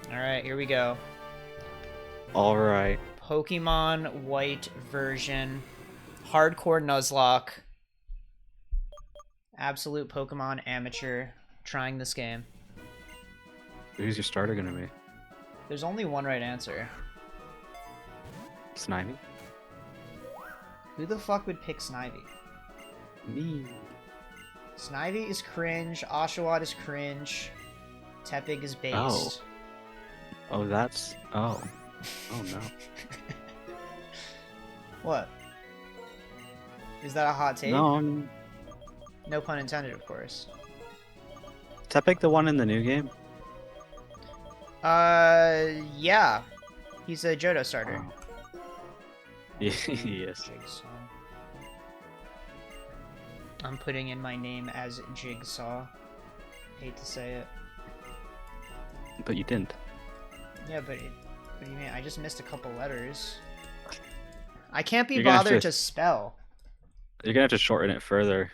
Alright, here we go. Alright. Pokemon White version. Hardcore Nuzlocke. Absolute Pokemon amateur trying this game. Who's your starter gonna be? There's only one right answer. Snivy? Who the fuck would pick Snivy? Me. Snivy is cringe, Oshawott is cringe, Tepig is based. Oh, that's... Oh. Oh, no. What? Is that a hot take? No, No pun intended, of course. Tepig the one in the new game? Yeah. He's a Johto starter. Oh. Yes. Jigsaw. I'm putting in my name as Jigsaw. Hate to say it. But you didn't. Yeah, but what do you mean? I just missed a couple letters. I can't be You're gonna have bothered to- to spell. You're gonna have to shorten it further.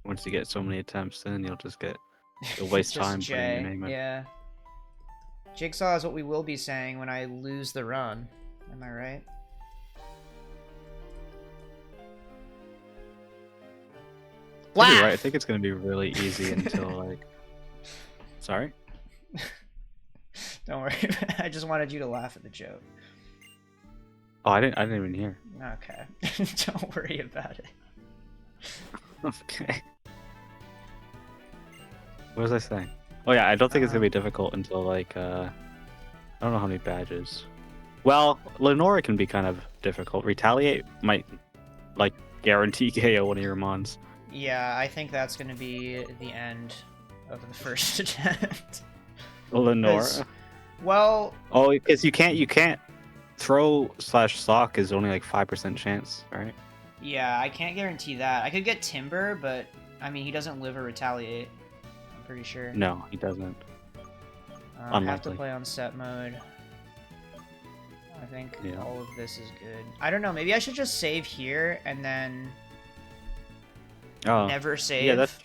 Once you get so many attempts, then you'll just get... You'll waste Just time putting your J. name in. Yeah. Jigsaw is what we will be saying when I lose the run. Am I right? You're Wow. right. I think it's gonna be really easy until like... Sorry? Don't worry. I just wanted you to laugh at the joke. Oh, I didn't even hear. Okay. Don't worry about it. Okay. What was I saying? Oh yeah, I don't think it's gonna be difficult until like I don't know how many badges. Well, Lenora can be kind of difficult. Retaliate might like guarantee KO one of your mons. Yeah, I think that's going to be the end of the first attempt. Lenora. 'Cause- Well, Oh, because you can't throw slash sock is only like 5% chance, right? yeah, I can't guarantee that. I could get Timber, but I mean, he doesn't live or retaliate. I'm pretty sure. No, he doesn't. I have to Unlikely. play on set mode. I think Yeah. all of this is good. I don't know. Maybe I should just save here and then Oh, never save. yeah, that's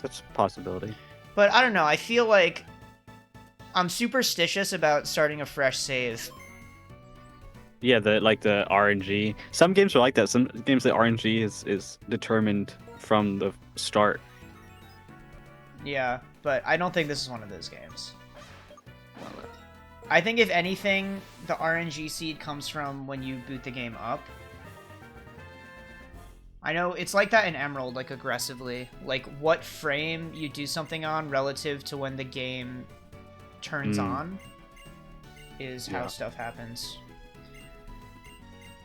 a possibility. But I don't know. I feel like I'm superstitious about starting a fresh save. Yeah, the RNG. Some games are like that. Some games the RNG is determined from the start. Yeah, but I don't think this is one of those games. I think if anything, the RNG seed comes from when you boot the game up. I know it's like that in Emerald, like aggressively. Like what frame you do something on relative to when the game turns on is how Yeah. stuff happens.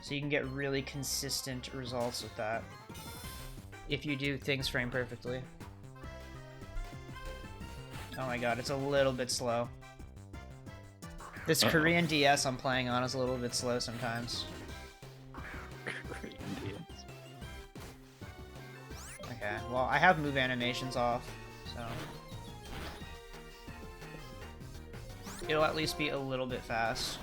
So you can get really consistent results with that if you do things frame perfectly. Oh my god, it's a little bit slow. This Korean DS I'm playing on is a little bit slow sometimes. Okay, well, I have move animations off, so... it'll at least be a little bit fast.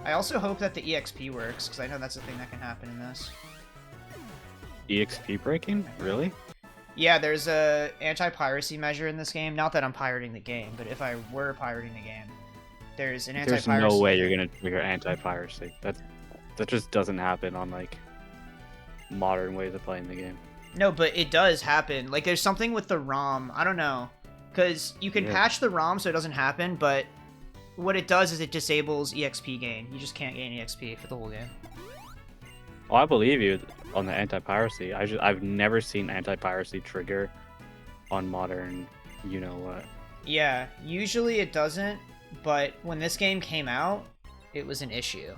I also hope that the EXP works, because I know that's a thing that can happen in this. EXP breaking? Really? Yeah, there's a anti-piracy measure in this game. Not that I'm pirating the game, but if I were pirating the game, there's an There's anti-piracy... no way you're gonna trigger anti-piracy. That just doesn't happen on like modern ways of playing the game. No, but it does happen. Like, there's something with the ROM. I don't know. Because you can Yeah. patch the ROM so it doesn't happen, but what it does is it disables EXP gain. You just can't gain EXP for the whole game. Oh, I believe you on the anti-piracy. I've never seen anti-piracy trigger on modern, you know what. Yeah, usually it doesn't, but when this game came out, it was an issue.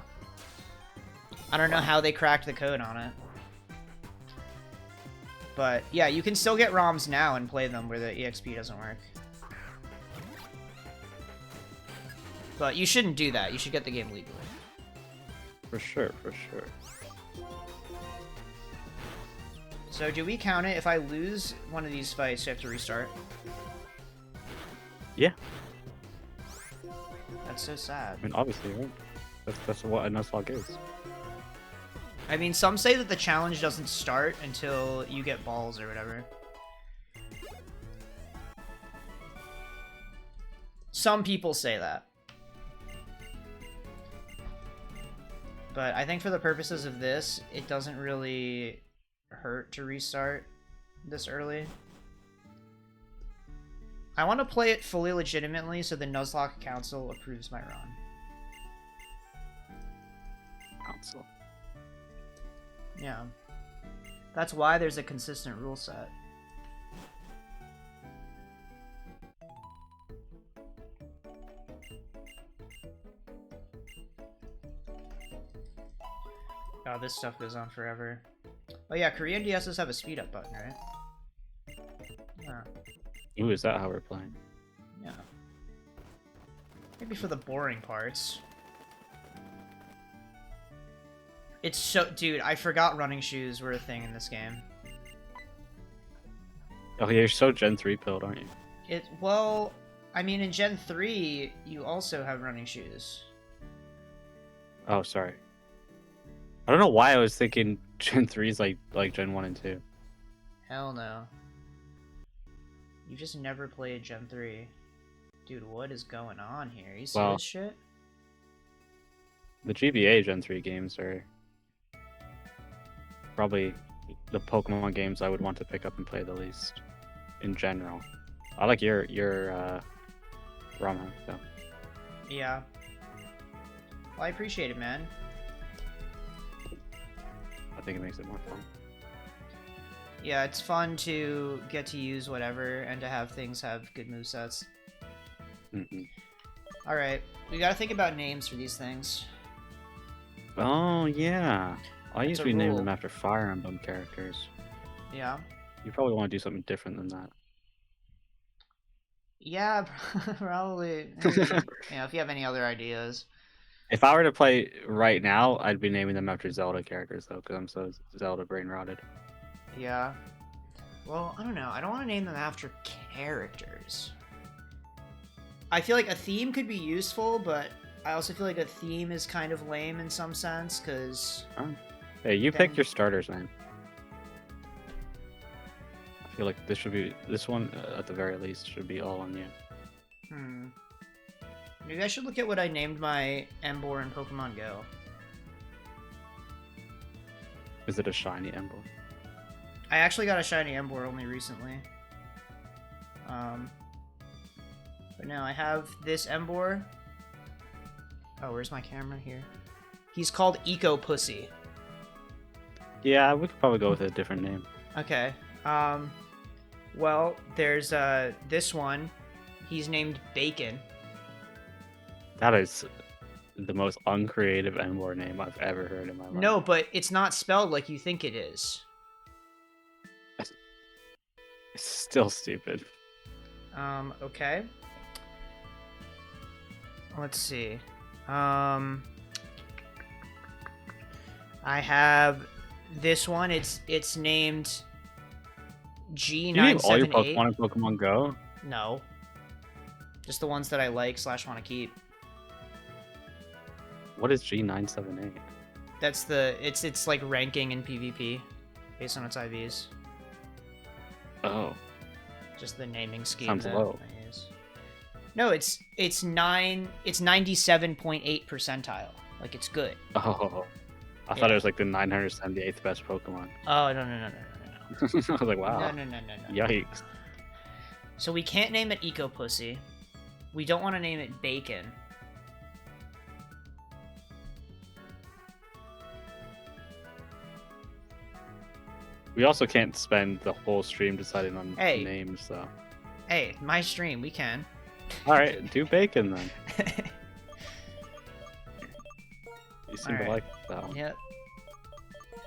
I don't know how they cracked the code on it. But yeah, you can still get ROMs now and play them where the EXP doesn't work. But you shouldn't do that. You should get the game legally. For sure, for sure. So do we count it? If I lose one of these fights, do I have to restart? Yeah. That's so sad. I mean, obviously, right? That's what a Nuzlocke is. I mean, some say that the challenge doesn't start until you get balls or whatever. Some people say that. But I think for the purposes of this, it doesn't really hurt to restart this early. I want to play it fully legitimately so the Nuzlocke Council approves my run. Council. Yeah. That's why there's a consistent rule set. Oh, this stuff goes on forever. Oh yeah, Korean DSs have a speed up button, right? Yeah. Ooh, is that how we're playing? Yeah. Maybe for the boring parts. It's so... Dude, I forgot running shoes were a thing in this game. Oh, yeah, you're so Gen 3 pilled, aren't you? Well, I mean, in Gen 3, you also have running shoes. Oh, sorry. I don't know why I was thinking Gen 3 is like Gen 1 and 2. Hell no. You just never played Gen 3. Dude, what is going on here? You see Well, this shit? The GBA Gen 3 games are probably the Pokemon games I would want to pick up and play the least in general. I like your Rama, so. Yeah. Well, I appreciate it, man. I think it makes it more fun. Yeah, it's fun to get to use whatever and to have things have good movesets. Alright, we gotta think about names for these things. Oh, yeah. I That's a usually name rule. them after Fire Emblem characters. Yeah. You probably want to do something different than that. Yeah, probably. Maybe, if you have any other ideas. If I were to play right now, I'd be naming them after Zelda characters, though, because I'm so Zelda brain rotted. Yeah. Well, I don't know. I don't want to name them after characters. I feel like a theme could be useful, but I also feel like a theme is kind of lame in some sense, because... Hey, you Then- picked your starters, man. I feel like this one, at the very least, should be all on you. Maybe I should look at what I named my Emboar in Pokemon Go. Is it a shiny emblem? I actually got a shiny Emboar only recently. But no, I have this Emboar. Oh, where's my camera? Here. He's called Eco Pussy. Yeah, we could probably go with a different name. Okay. Well, there's this one. He's named Bacon. That is the most uncreative Emboar name I've ever heard in my life. No, but it's not spelled like you think it is. It's still stupid. Okay. Let's see. I have this one. It's named G978. You name all your Pokemon in Pokemon Go? No. Just the ones that I like / want to keep. What is G978? That's the it's like ranking in PvP based on its IVs. Oh. Just the naming scheme. Sounds that low. I use. No, it's 97.8 percentile. Like it's good. Oh. I thought it was like the 978th best Pokemon. Oh no. I was like, wow. No. Yikes. So we can't name it Eco Pussy. We don't want to name it Bacon. We also can't spend the whole stream deciding on Hey. names, though. Hey, my stream, we can. Alright, do Bacon then. You seem to Alright. like that one. Yep.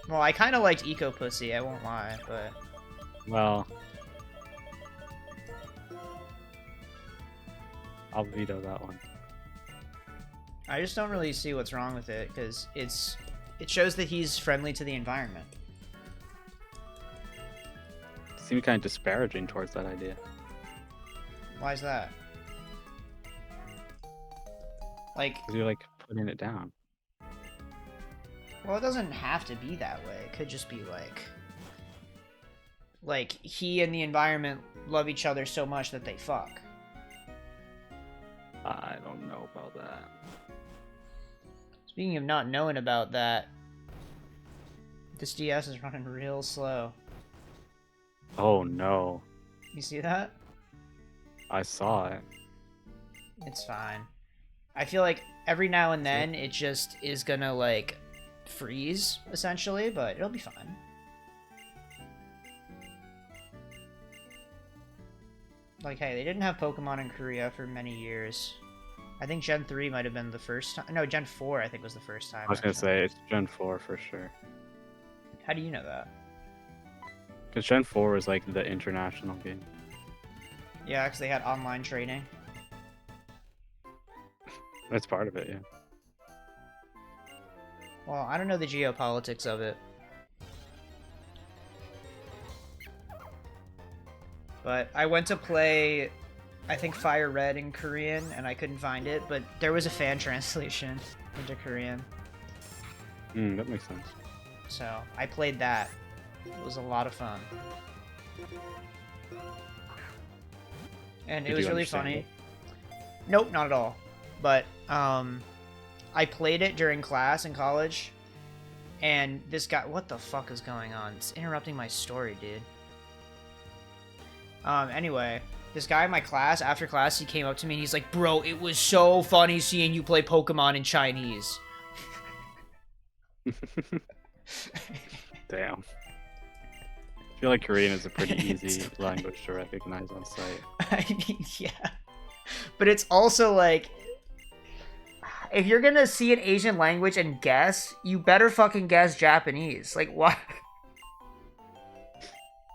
Well, I kind of liked Eco Pussy, I won't lie, but... Well, I'll veto that one. I just don't really see what's wrong with it, because it shows that he's friendly to the environment. Seem kind of disparaging towards that idea. Why is that? Like, Because you're like putting it down. well, it doesn't have to be that way. It could just be like he and the environment love each other so much that they fuck. I don't know about that. Speaking of not knowing about that, this DS is running real slow. Oh no. You see that? I saw it. It's fine. I feel like every now and then it just is gonna, like, freeze, essentially, but it'll be fine. Like, hey, they didn't have Pokemon in Korea for many years. I think Gen 3 might have been the first time. No, Gen 4 I think was the first time. I was gonna actually. say it's Gen 4 for sure. How do you know that? Because Gen 4 was like the international game. Yeah, because they had online training. That's part of it, yeah. Well, I don't know the geopolitics of it. But I went to play, I think, Fire Red in Korean, and I couldn't find it, but there was a fan translation into Korean. That makes sense. So, I played that. It was a lot of fun. And it Did was you really understand funny. it? Nope, not at all. But, I played it during class in college, and this guy... What the fuck is going on? It's interrupting my story, dude. Anyway, this guy in my class, after class, he came up to me and he's like, bro, it was so funny seeing you play Pokemon in Chinese. Damn. I feel like Korean is a pretty easy language to recognize on sight. I mean, yeah. But it's also like, if you're gonna see an Asian language and guess, you better fucking guess Japanese. Like, what?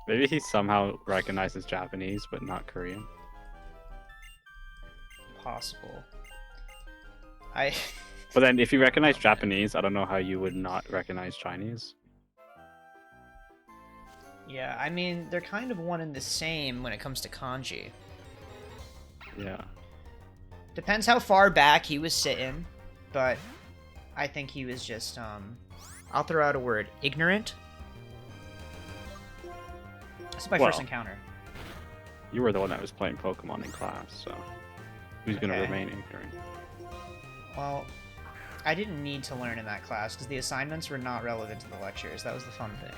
Maybe he somehow recognizes Japanese, but not Korean. Possible. But then if you recognize Japanese, I don't know how you would not recognize Chinese. Yeah, I mean, they're kind of one and the same when it comes to kanji. Yeah. Depends how far back he was sitting, but I think he was just, I'll throw out a word. Ignorant? This is my first encounter. You were the one that was playing Pokemon in class, so who's going to Okay. remain ignorant? Well, I didn't need to learn in that class because the assignments were not relevant to the lectures. That was the fun thing.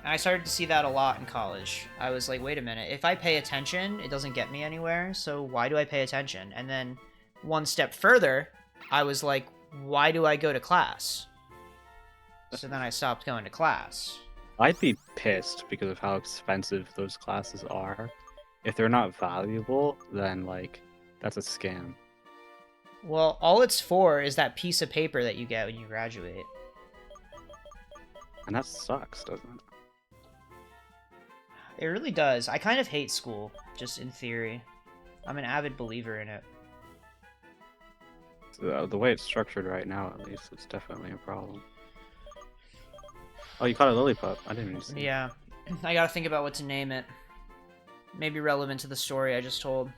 And I started to see that a lot in college. I was like, wait a minute, if I pay attention, it doesn't get me anywhere, so why do I pay attention? And then one step further, I was like, why do I go to class? So then I stopped going to class. I'd be pissed because of how expensive those classes are. If they're not valuable, then, like, that's a scam. Well, all it's for is that piece of paper that you get when you graduate. And that sucks, doesn't it? It really does. I kind of hate school, just in theory. I'm an avid believer in it. The way it's structured right now, at least, it's definitely a problem. Oh, you caught a Lillipup. I didn't even see. Yeah. I gotta think about what to name it. Maybe relevant to the story I just told.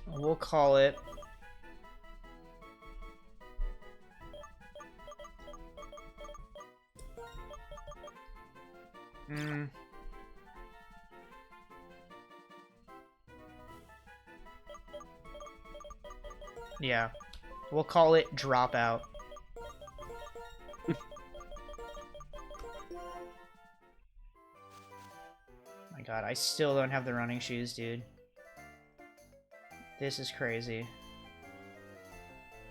We'll call it... Yeah. We'll call it Dropout. My god, I still don't have the running shoes, dude. This is crazy.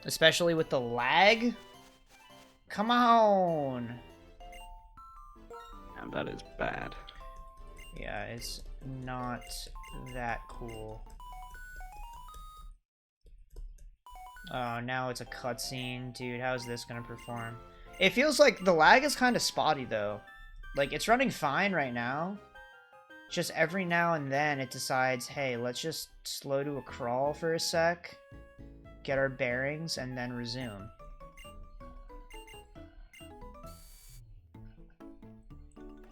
Especially with the lag? Come on! Damn, that is bad. Yeah, it's not that cool. Oh, now it's a cutscene. Dude, how's this gonna perform? It feels like the lag is kind of spotty, though. Like, it's running fine right now. Just every now and then it decides, hey, let's just slow to a crawl for a sec, get our bearings, and then resume.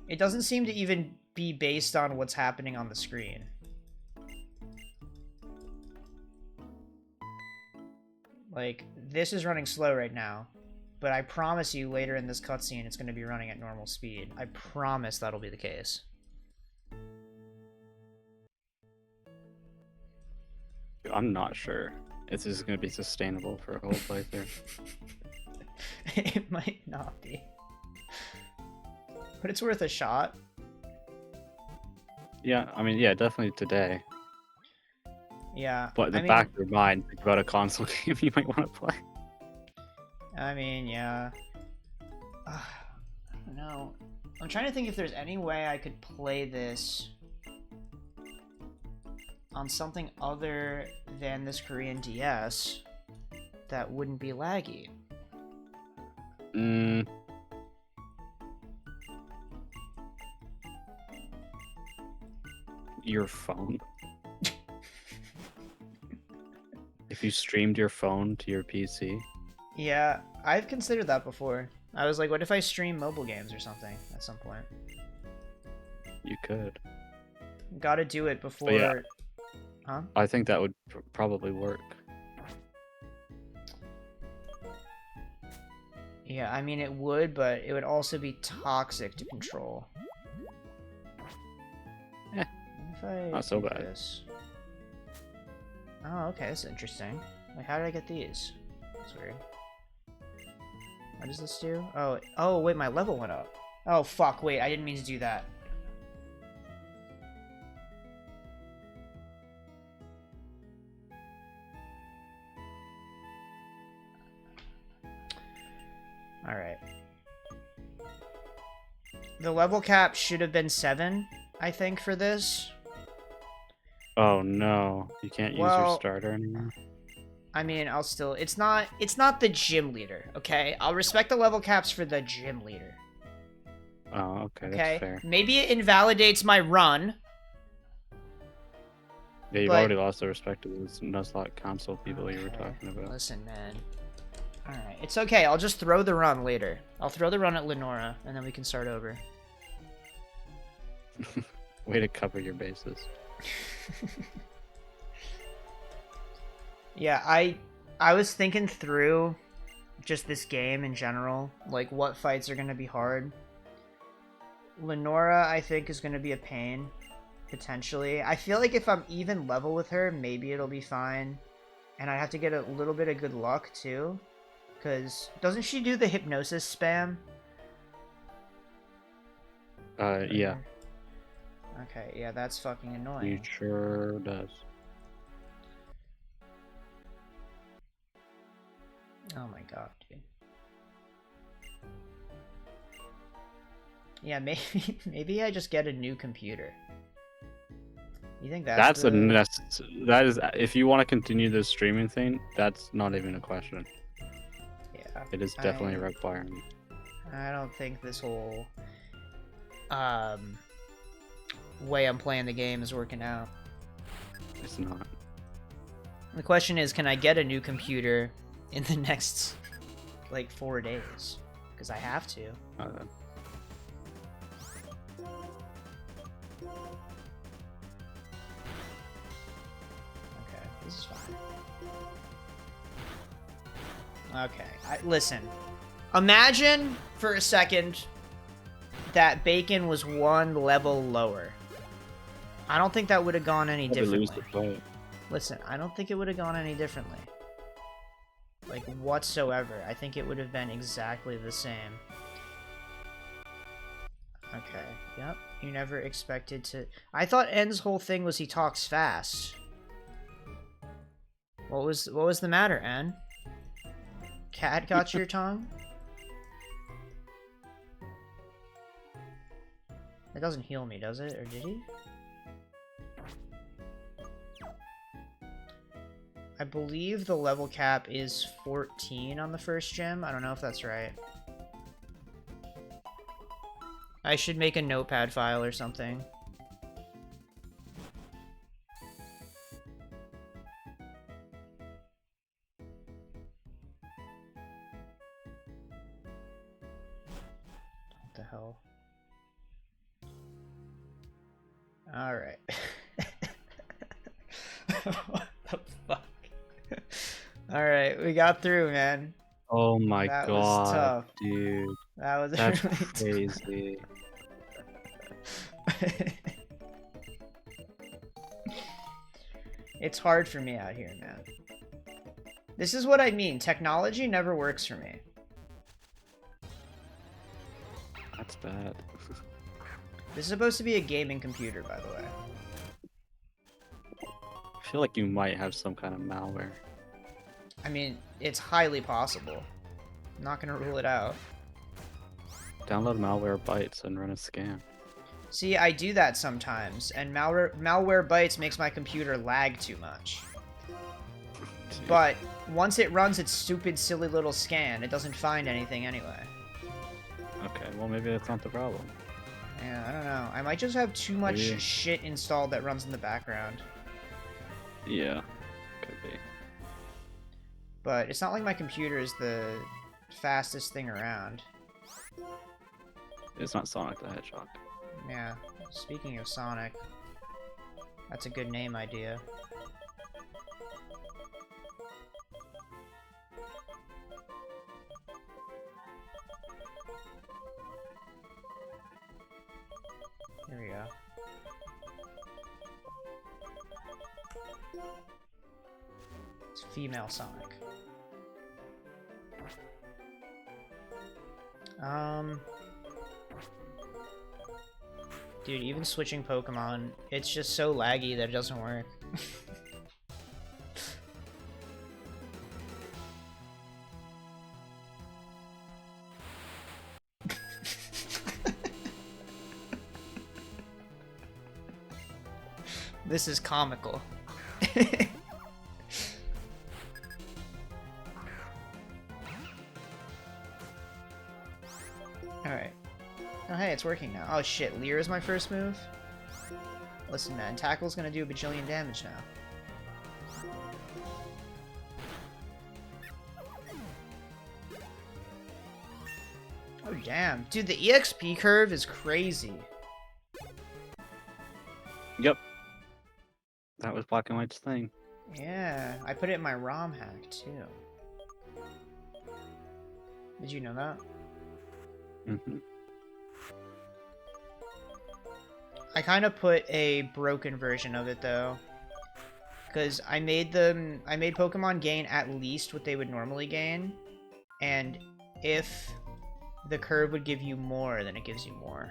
It doesn't seem to even be based on what's happening on the screen. Like, this is running slow right now, but I promise you later in this cutscene it's going to be running at normal speed. I promise that'll be the case. I'm not sure. This is going to be sustainable for a whole playthrough. It might not be. But it's worth a shot. Yeah, I mean, yeah, definitely today. Yeah. But in the back of your mind, think about a console game you might want to play. I mean, yeah. I don't know. I'm trying to think if there's any way I could play this on something other than this Korean DS that wouldn't be laggy. Your phone. If you streamed your phone to your PC. Yeah, I've considered that before. I was like, what if I stream mobile games or something at some point? You could. Gotta do it before... Yeah, huh? I think that would probably work. Yeah, I mean, it would, but it would also be toxic to control. Eh, if I not so do bad. This... Oh, okay, that's interesting. Like, how did I get these? That's weird. What does this do? Oh, wait, my level went up. Oh, fuck, wait, I didn't mean to do that. Alright. The level cap should have been 7, I think, for this. Oh no, you can't use your starter anymore? I mean, I'll still... It's not the gym leader, okay? I'll respect the level caps for the gym leader. Oh, okay, Okay? that's fair. Maybe it invalidates my run. Yeah, you've already lost the respect of those Nuzlocke console people you were talking about. Listen, man. Alright, it's okay. I'll just throw the run later. I'll throw the run at Lenora, and then we can start over. Way to cover your bases. Yeah, I was thinking through just this game in general, like what fights are going to be hard. Lenora, I think, is going to be a pain, potentially. I feel like if I'm even level with her, maybe it'll be fine. And I have to get a little bit of good luck, too. Because doesn't she do the hypnosis spam? Yeah. Okay, yeah, that's fucking annoying. He sure does. Oh my god, dude. Yeah, maybe I just get a new computer. You think that's that is, if you want to continue this streaming thing, that's not even a question. Yeah. It is definitely a requirement. I don't think this whole way I'm playing the game is working out. It's not. The question is, can I get a new computer in the next, like, 4 days? Because I have to. Okay, this is fine. Okay, listen. Imagine, for a second, that Bacon was 1 level lower. I don't think that would have gone any differently. Listen, I don't think it would have gone any differently. Like, whatsoever. I think it would have been exactly the same. Okay, yep. You never expected to... I thought N's whole thing was he talks fast. What was the matter, N? Cat got your tongue? It doesn't heal me, does it? Or did he? I believe the level cap is 14 on the first gym. I don't know if that's right. I should make a notepad file or something. What the hell? Alright. What the fuck? Alright, we got through, man. Oh my That was god, tough. dude. That was That's really crazy. tough. It's hard for me out here, man. This is what I mean. Technology never works for me. That's bad. This is supposed to be a gaming computer, by the way. I feel like you might have some kind of malware. I mean, it's highly possible. I'm not gonna rule it out. Download Malwarebytes and run a scan. See, I do that sometimes, and Malwarebytes makes my computer lag too much. Dude. But once it runs its stupid, silly little scan, it doesn't find anything anyway. Okay, well maybe that's not the problem. Yeah, I don't know. I might just have too much Maybe. shit installed that runs in the background. Yeah, could be. But it's not like my computer is the fastest thing around. It's not Sonic the Hedgehog. Yeah, speaking of Sonic, that's a good name idea. Here we go. It's female Sonic. Dude, even switching Pokemon, it's just so laggy that it doesn't work. This is comical. Alright. Oh, hey, it's working now. Oh, shit. Leer is my first move? Listen, man. Tackle's gonna do a bajillion damage now. Oh, damn. Dude, the EXP curve is crazy. Yep. That was Black and White's thing. Yeah, I put it in my ROM hack, too. Did you know that? Mm-hmm. I kind of put a broken version of it, though. Because I made Pokemon gain at least what they would normally gain. And if the curve would give you more, then it gives you more.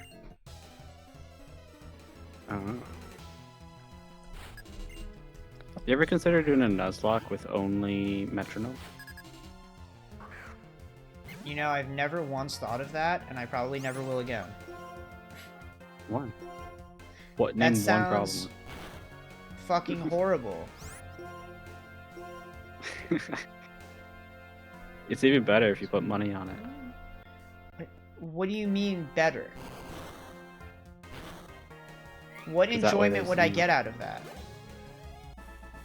You ever consider doing a Nuzlocke with only Metronome? You know, I've never once thought of that, and I probably never will again. One. What? Name That one sounds problem. fucking horrible. It's even better if you put money on it. What do you mean better? What 'Cause that way enjoyment there's would I some- get out of that?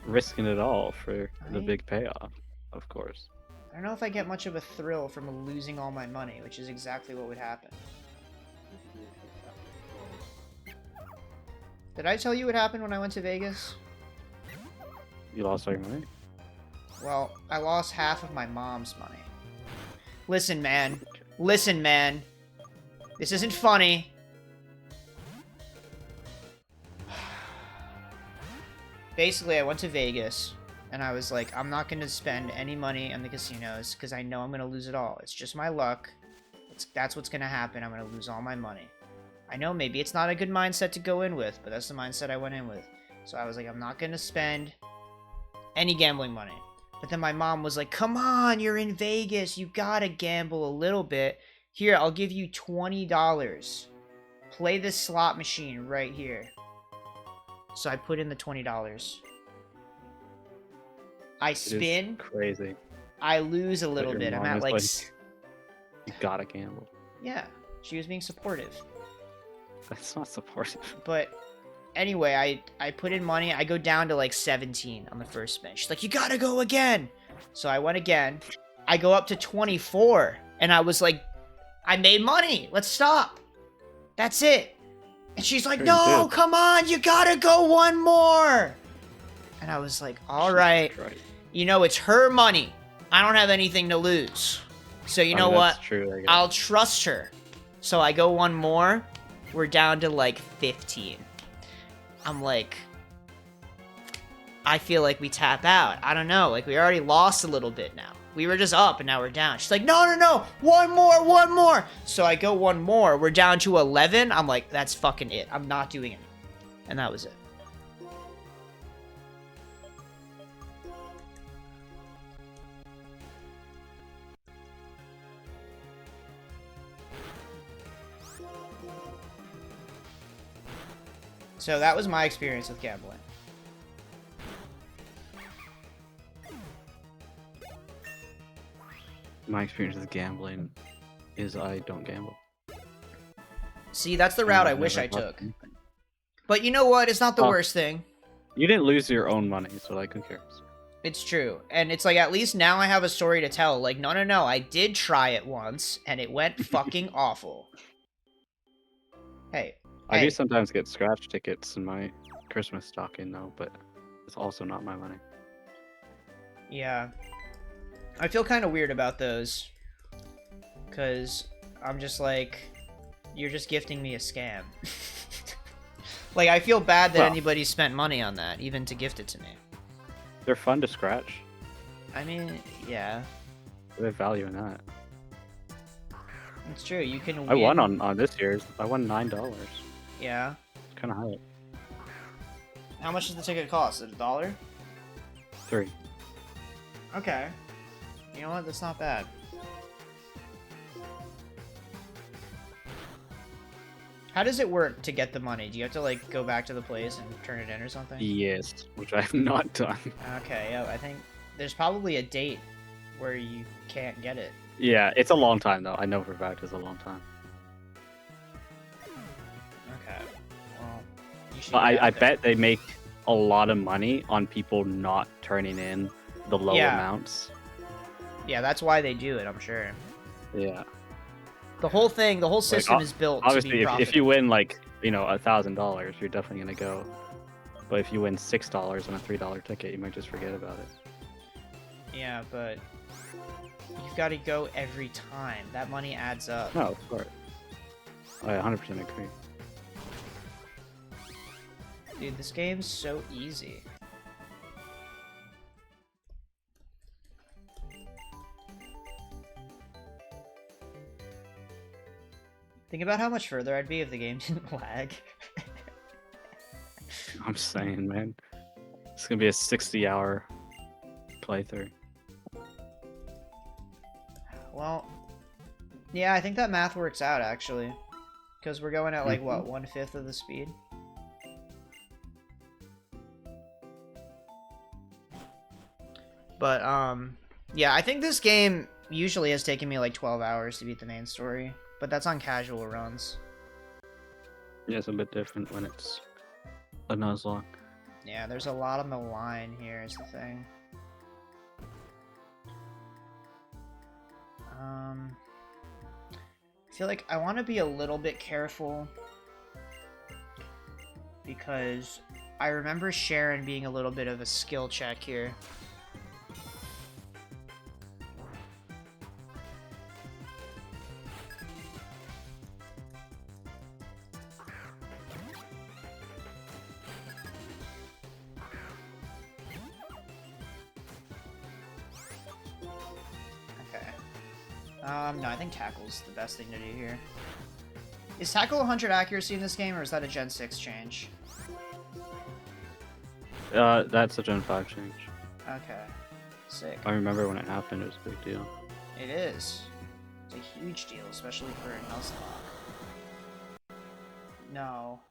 Risking it all for the Right. big payoff, of course. I don't know if I get much of a thrill from losing all my money, which is exactly what would happen. Did I tell you what happened when I went to Vegas? You lost all your money? Well, I lost half of my mom's money. Listen, man. Listen, man. This isn't funny. Basically, I went to Vegas, and I was like, I'm not going to spend any money on the casinos, because I know I'm going to lose it all. It's just my luck. That's what's going to happen. I'm going to lose all my money. I know maybe it's not a good mindset to go in with, but that's the mindset I went in with. So I was like, I'm not going to spend any gambling money. But then my mom was like, come on, you're in Vegas. You gotta gamble a little bit. Here, I'll give you $20. Play this slot machine right here. So I put in the $20. I It is spin. crazy. I lose a But little your bit. I'm mom at is like... like- You gotta gamble. Yeah, she was being supportive. That's not supportive. But anyway, I put in money. I go down to like 17 on the first spin. She's like, you gotta go again. So I went again. I go up to 24. And I was like, I made money. Let's stop. That's it. And she's like, Sure you no, did. come on. You gotta go one more. And I was like, all right. Right. You know, it's her money. I don't have anything to lose. So you know what? That's true, I guess. I'll trust her. So I go one more. We're down to like 15. I'm like, I feel like we tap out. I don't know. Like we already lost a little bit now. We were just up and now we're down. She's like, no. One more. So I go one more. We're down to 11. I'm like, that's fucking it. I'm not doing it. And that was it. So that was my experience with gambling. My experience with gambling is I don't gamble. See, that's the route I wish I took. But you know what? It's not the worst thing. You didn't lose your own money, so like, who cares? It's true. And it's like, at least now I have a story to tell. Like, no, I did try it once, and it went fucking awful. Hey. I do sometimes get scratch tickets in my Christmas stocking, though, but it's also not my money. Yeah. I feel kind of weird about those. Because I'm just like, you're just gifting me a scam. Like, I feel bad that anybody spent money on that, even to gift it to me. They're fun to scratch. I mean, yeah. There's value in that. It's true, you can win. I won on this year's. I won $9. Yeah. It's kind of high. How much does the ticket cost? Is it $1? $3. Okay. You know what? That's not bad. How does it work to get the money? Do you have to, like, go back to the place and turn it in or something? Yes, which I have not done. Okay, yeah, I think there's probably a date where you can't get it. Yeah, it's a long time, though. I know for a fact it's a long time. Okay. Well, you should. But I bet they make a lot of money on people not turning in the low amounts. Yeah, that's why they do it, I'm sure. Yeah. The whole thing, the whole system is built to be profitable. If you win, like, you know, $1,000, you're definitely going to go. But if you win $6 on a $3 ticket, you might just forget about it. Yeah, but you've got to go every time. That money adds up. No, of course. I 100% agree. Dude, this game's so easy. Think about how much further I'd be if the game didn't lag. I'm saying, man. It's going to be a 60-hour playthrough. Well, yeah, I think that math works out, actually. Because we're going at, like, what, 1/5 of the speed? But, yeah, I think this game usually has taken me, like, 12 hours to beat the main story. But that's on casual runs. Yeah, it's a bit different when it's a Nuzlocke. Yeah, there's a lot on the line here is the thing. I feel like I want to be a little bit careful because I remember Sharon being a little bit of a skill check here. No, I think Tackle's the best thing to do here. Is Tackle 100 accuracy in this game, or is that a Gen 6 change? That's a Gen 5 change. Okay. Sick. I remember when it happened, it was a big deal. It is. It's a huge deal, especially for a Nuzlocke. No.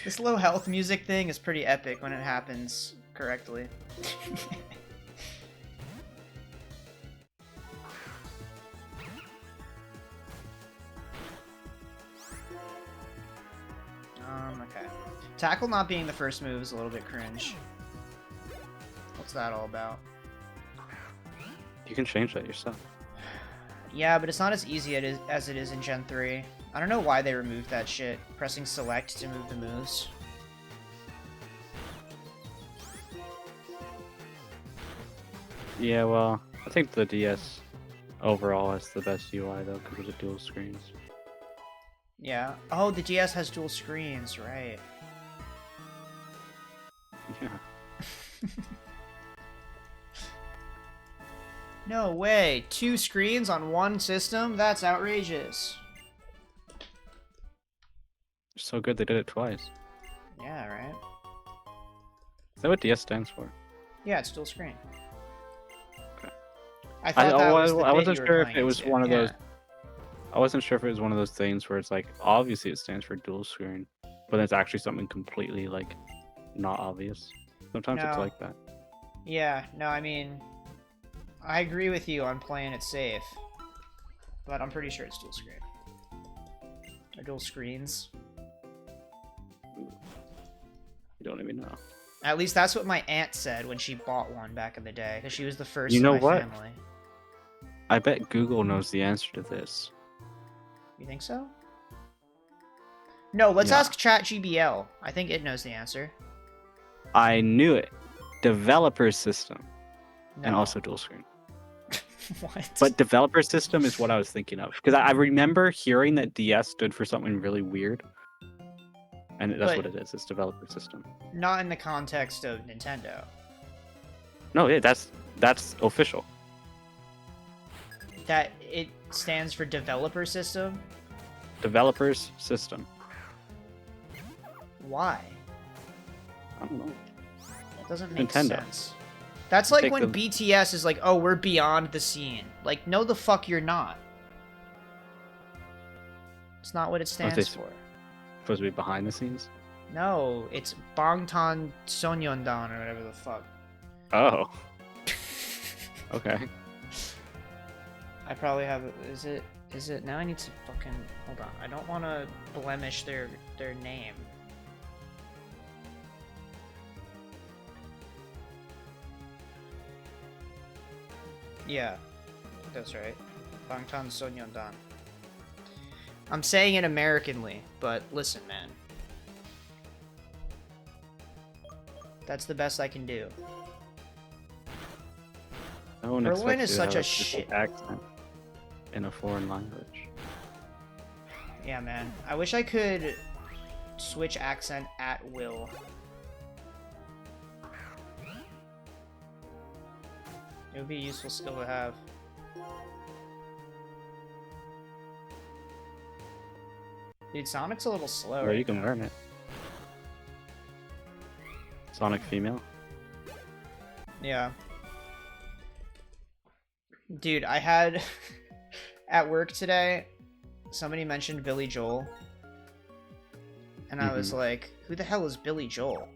This low health music thing is pretty epic when it happens correctly. Okay. Tackle not being the first move is a little bit cringe. What's that all about? You can change that yourself. Yeah, but it's not as easy as it is in Gen 3. I don't know why they removed that shit. Pressing select to move the moves. Yeah, well, I think the DS overall has the best UI though because of the dual screens. Yeah. Oh, the DS has dual screens, right? Yeah. No way. 2 screens on one system? That's outrageous. So good they did it twice. Yeah, right? Is that what DS stands for? Yeah, it's dual screen. Okay. I thought that was the I bit wasn't you were sure if playing it was into. one of those. Yeah. I wasn't sure if it was one of those things where it's like obviously it stands for dual screen, but it's actually something completely like not obvious. Sometimes it's No. like that. Yeah, no, I mean, I agree with you on playing it safe, but I'm pretty sure it's dual screen. Or dual screens. You don't even know. At least that's what my aunt said when she bought one back in the day, because she was the first You in know my what? family. I bet Google knows the answer to this. You think so? No, let's Yeah. ask ChatGBL. I think it knows the answer. I knew it. Developer system No. and also dual screen. What? But developer system is what I was thinking of because I remember hearing that DS stood for something really weird, and that's But- what it is. It's developer system. Not in the context of Nintendo. No, yeah, that's official. That it stands for developer system? Developers system. Why? I don't know. It doesn't make Nintendo. sense. That's like Take when the- BTS is like, oh, we're beyond the scene. Like, no the fuck you're not. It's not what it stands they- for. Supposed to be behind the scenes. No, it's Bangtan Sonyeondan or whatever the fuck. Oh, okay. I probably have. Is it? Now I need to fucking hold on. I don't want to blemish their name. Yeah, that's right. Bangtan Sonyeondan. I'm saying it Americanly, but listen, man. That's the best I can do. No one Berlin expects is you to such have a specific shit. accent in a foreign language. Yeah, man. I wish I could switch accent at will. It would be a useful skill to have. Dude, Sonic's a little slow. Or right you can now. learn it. Sonic female. Yeah. Dude, I had at work today, somebody mentioned Billy Joel. And I was like, who the hell is Billy Joel?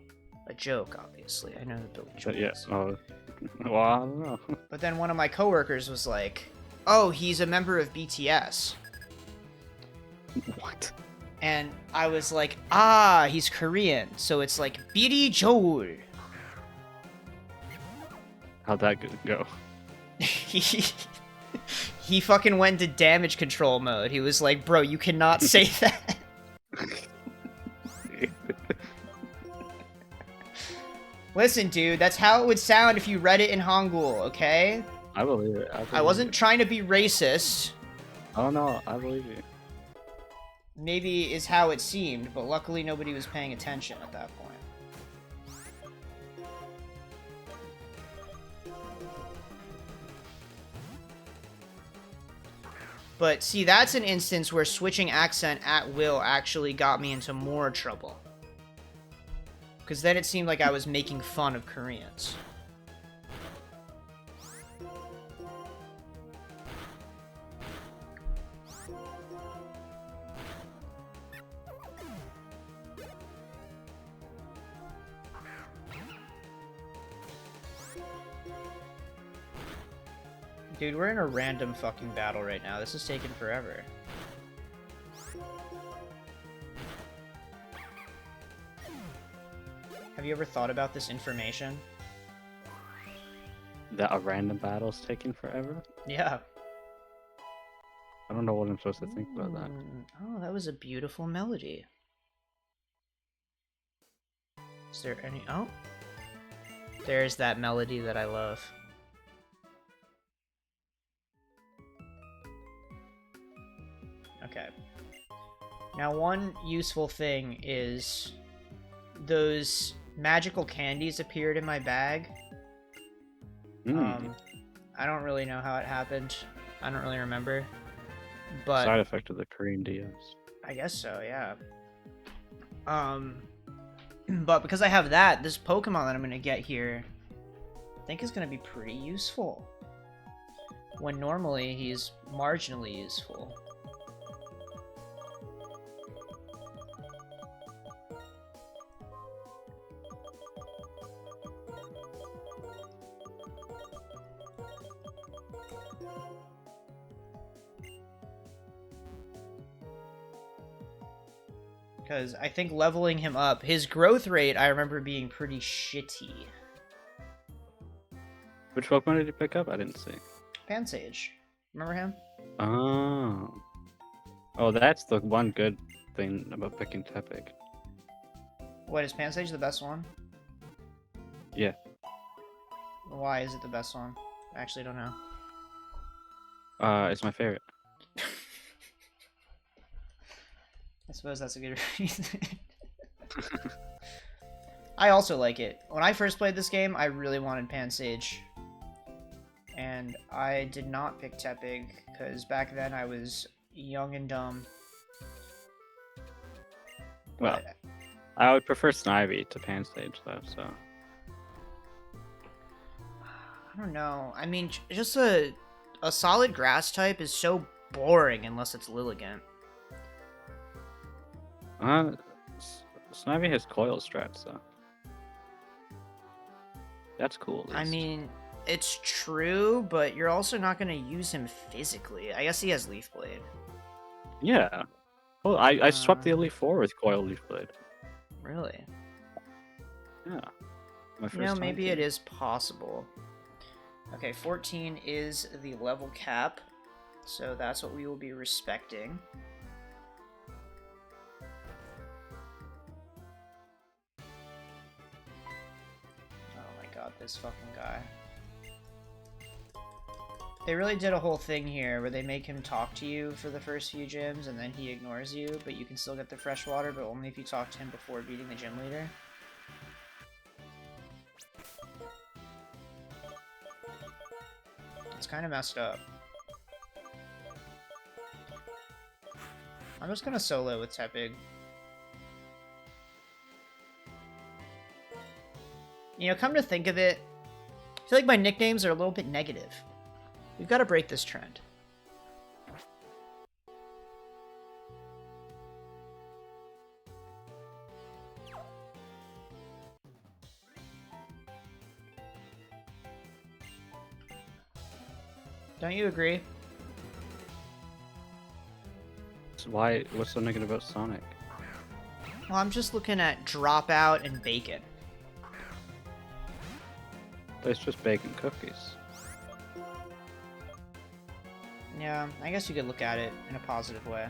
A joke, obviously. I know who Billy Joel But yeah, is. well, I don't know. But then one of my coworkers was like, oh, he's a member of BTS. What? And I was like, ah, he's Korean. So it's like, Billy Joel. How'd that go? He fucking went to damage control mode. He was like, bro, you cannot say that. Listen, dude, that's how it would sound if you read it in Hangul, okay? I believe it. I wasn't trying to be racist. Oh no, I believe you. Maybe is how it seemed, but luckily nobody was paying attention at that point. But see, that's an instance where switching accent at will actually got me into more trouble. Because then it seemed like I was making fun of Koreans. Dude, we're in a random fucking battle right now. This is taking forever. Have you ever thought about this information? That a random battle's taking forever? Yeah. I don't know what I'm supposed to think about that. Oh, that was a beautiful melody. Is there any... Oh. There's that melody that I love. Okay. Now, one useful thing is those magical candies appeared in my bag. I don't really know how it happened. I don't really remember. But Side effect of the Korean DS. I guess so, yeah. But because I have that, this Pokemon that I'm gonna get here, I think is gonna be pretty useful. When normally he's marginally useful. Because I think leveling him up, his growth rate, I remember being pretty shitty. Which Pokemon did you pick up? I didn't see. Pansage. Remember him? Oh. Oh, that's the one good thing about picking Tepig. What, is Pansage the best one? Yeah. Why is it the best one? I actually don't know. It's my favorite. I suppose that's a good reason. I also like it. When I first played this game, I really wanted Pansage. And I did not pick Tepig, because back then I was young and dumb. Well, But I would prefer Snivy to Pansage, though, so... I don't know. I mean, just a solid grass type is so boring unless it's Lilligant. Snivy has coil strats, though. That's cool. At I least. mean, it's true, but you're also not going to use him physically. I guess he has Leaf Blade. Yeah. Well, I swept the Elite Four with coil Leaf Blade. Really? Yeah. My first You know, time maybe through. it is possible. Okay, 14 is the level cap, so that's what we will be respecting. Oh my god, this fucking guy. They really did a whole thing here where they make him talk to you for the first few gyms and then he ignores you, but you can still get the fresh water, but only if you talk to him before beating the gym leader. It's kind of messed up. I'm just gonna solo with Tepig. You know, come to think of it, I feel like my nicknames are a little bit negative. We've got to break this trend. Don't you agree? Why? What's so negative about Sonic? Well, I'm just looking at Dropout and Bacon. But it's just bacon cookies. Yeah, I guess you could look at it in a positive way.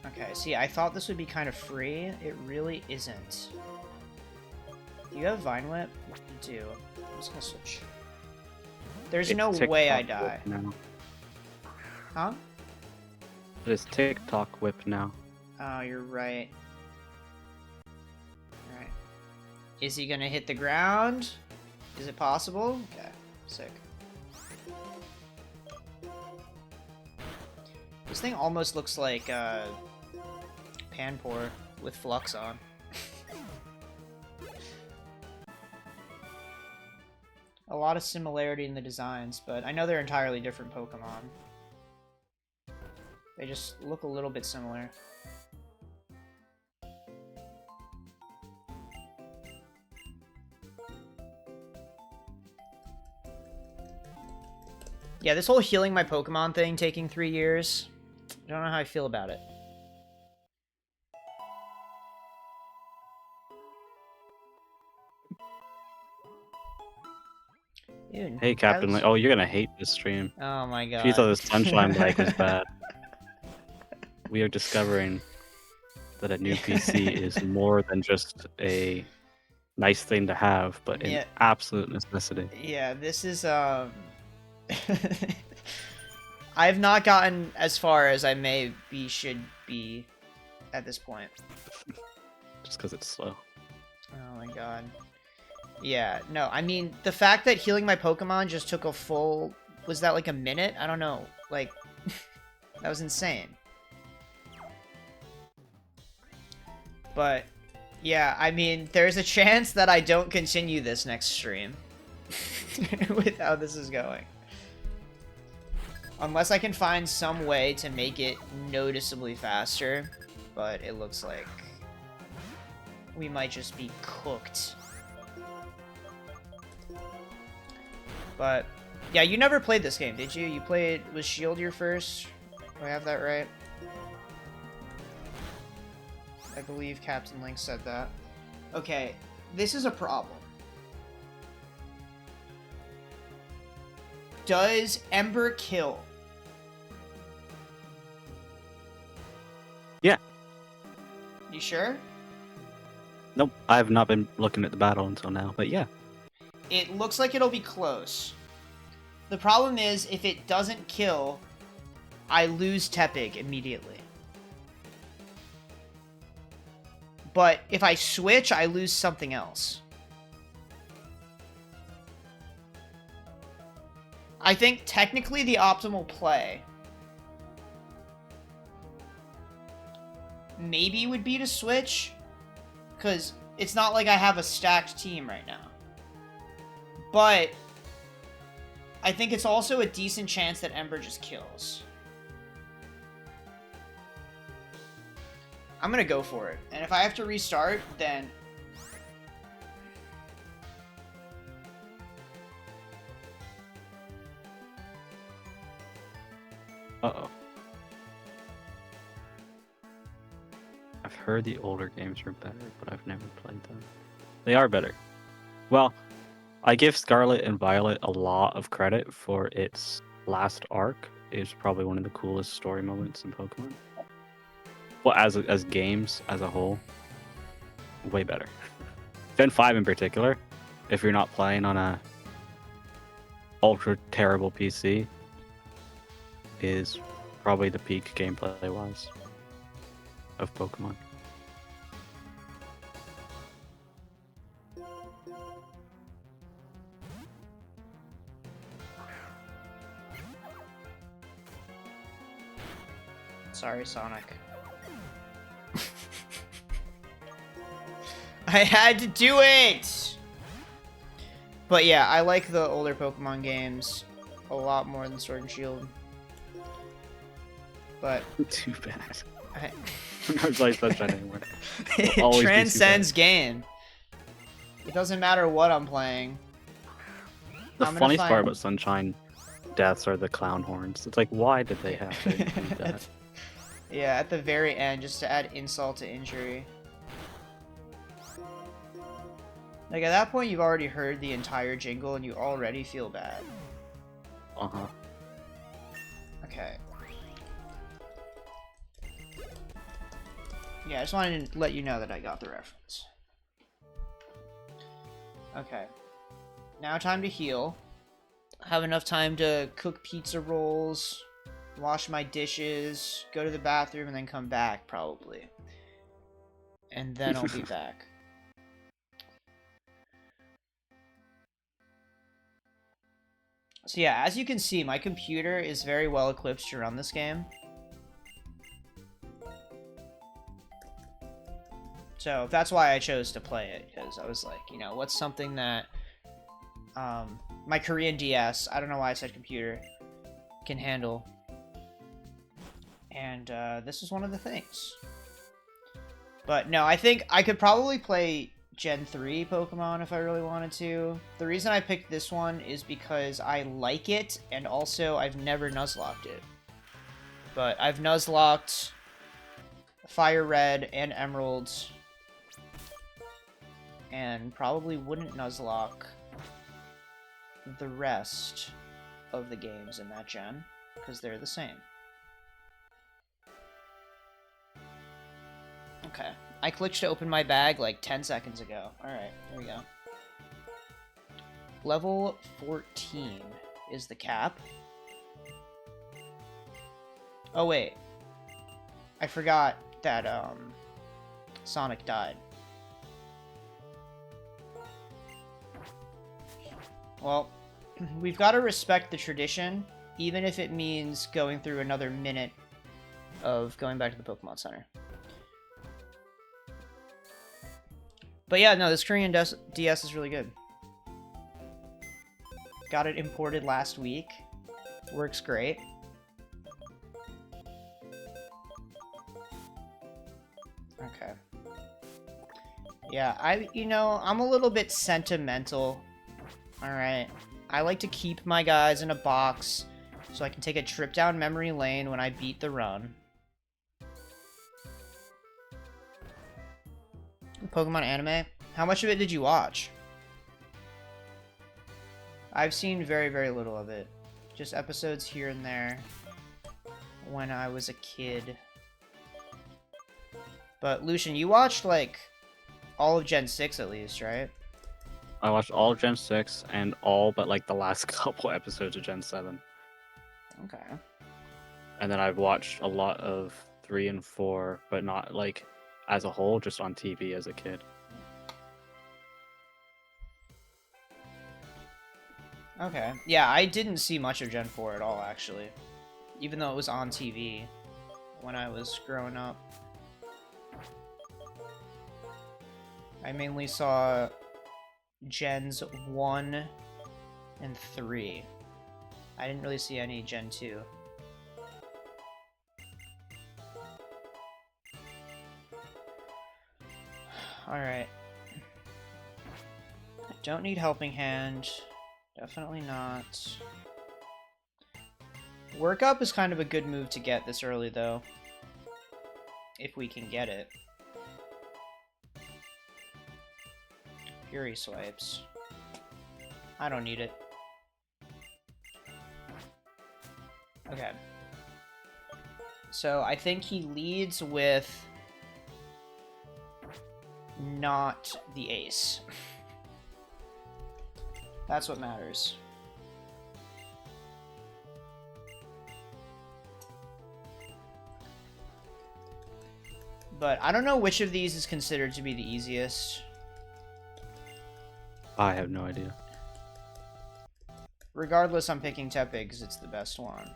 Okay, see, I thought this would be kind of free. It really isn't. Do you have Vine Whip? You do. I'm just gonna switch. There's It's no TikTok way I Whip die. now. Huh? It's TikTok Whip now. Oh, you're right. Alright. Is he gonna hit the ground? Is it possible? Okay, sick. This thing almost looks like Panpour with Flux on. A lot of similarity in the designs, but I know they're entirely different Pokemon. They just look a little bit similar. Yeah, this whole healing my Pokemon thing taking 3 years, I don't know how I feel about it. Dude, Hey, Captain Link. Oh, you're gonna hate this stream. Oh my god. She thought the sunshine lag was bad. We are discovering that a new PC is more than just a nice thing to have, but an Yeah. absolute necessity. Yeah, this is I've not gotten as far as I should be at this point. Just because it's slow. Oh my god. Yeah, no, I mean, the fact that healing my Pokemon just took a full... Was that like a minute? I don't know. Like, that was insane. But, yeah, I mean, there's a chance that I don't continue this next stream. With how this is going. Unless I can find some way to make it noticeably faster. But it looks like we might just be cooked. But, yeah, you never played this game, did you? You played... Was Shield your first? Do I have that right? I believe Captain Link said that. Okay, this is a problem. Does Ember kill? Yeah. You sure? Nope, I have not been looking at the battle until now, but yeah. It looks like it'll be close. The problem is, if it doesn't kill, I lose Tepig immediately. But if I switch, I lose something else. I think technically the optimal play maybe would be to switch, because it's not like I have a stacked team right now. But I think it's also a decent chance that Ember just kills. I'm gonna go for it. And if I have to restart, then... Uh-oh. I've heard the older games are better, but I've never played them. They are better. Well, I give Scarlet and Violet a lot of credit for its last arc. It's probably one of the coolest story moments in Pokemon. Well, as games as a whole, way better. Gen 5 in particular, if you're not playing on a ultra terrible PC, is probably the peak gameplay-wise of Pokemon. Sorry, Sonic. I had to do it! But yeah, I like the older Pokemon games a lot more than Sword and Shield. But... Too bad. I... Never play Sunshine anymore. It transcends game. It doesn't matter what I'm playing. The funniest part about Sunshine deaths are the clown horns. It's like, why did they have to do that? Yeah, at the very end, just to add insult to injury. Like, at that point, you've already heard the entire jingle, and you already feel bad. Uh-huh. Okay. Yeah, I just wanted to let you know that I got the reference. Okay. Now time to heal. Have enough time to cook pizza rolls, wash my dishes, go to the bathroom, and then come back, probably. And then I'll be back. So yeah, as you can see, my computer is very well equipped to run this game. So that's why I chose to play it, because I was like, you know, what's something that my Korean DS, I don't know why I said computer, can handle. And this is one of the things. But no, I think I could probably play Gen 3 Pokemon if I really wanted to. The reason I picked this one is because I like it, and also I've never Nuzlocked it. But I've Nuzlocked Fire Red and Emerald, and probably wouldn't Nuzlocke the rest of the games in that gen, because they're the same. Okay. I clicked to open my bag like 10 seconds ago. Alright, here we go. Level 14 is the cap. Oh, wait. I forgot that, Sonic died. Well, we've got to respect the tradition, even if it means going through another minute of going back to the Pokemon Center. But yeah, no, this Korean DS is really good. Got it imported last week. Works great. Okay. Yeah, I'm a little bit sentimental. Alright. I like to keep my guys in a box so I can take a trip down memory lane when I beat the run. Pokemon anime? How much of it did you watch? I've seen very, very little of it. Just episodes here and there when I was a kid. But Lucian, you watched, like, all of Gen 6 at least, right? I watched all of Gen 6 and all but like the last couple episodes of Gen 7. Okay. And then I've watched a lot of 3 and 4, but not like as a whole, just on TV as a kid. Okay. Yeah, I didn't see much of Gen 4 at all, actually. Even though it was on TV when I was growing up. I mainly saw Gens 1 and 3. I didn't really see any Gen 2. Alright. Don't need Helping Hand. Definitely not. Work Up is kind of a good move to get this early, though. If we can get it. Fury Swipes. I don't need it. Okay. So I think he leads with not the ace. That's what matters. But I don't know which of these is considered to be the easiest. I have no idea. Regardless, I'm picking Tepe because it's the best one.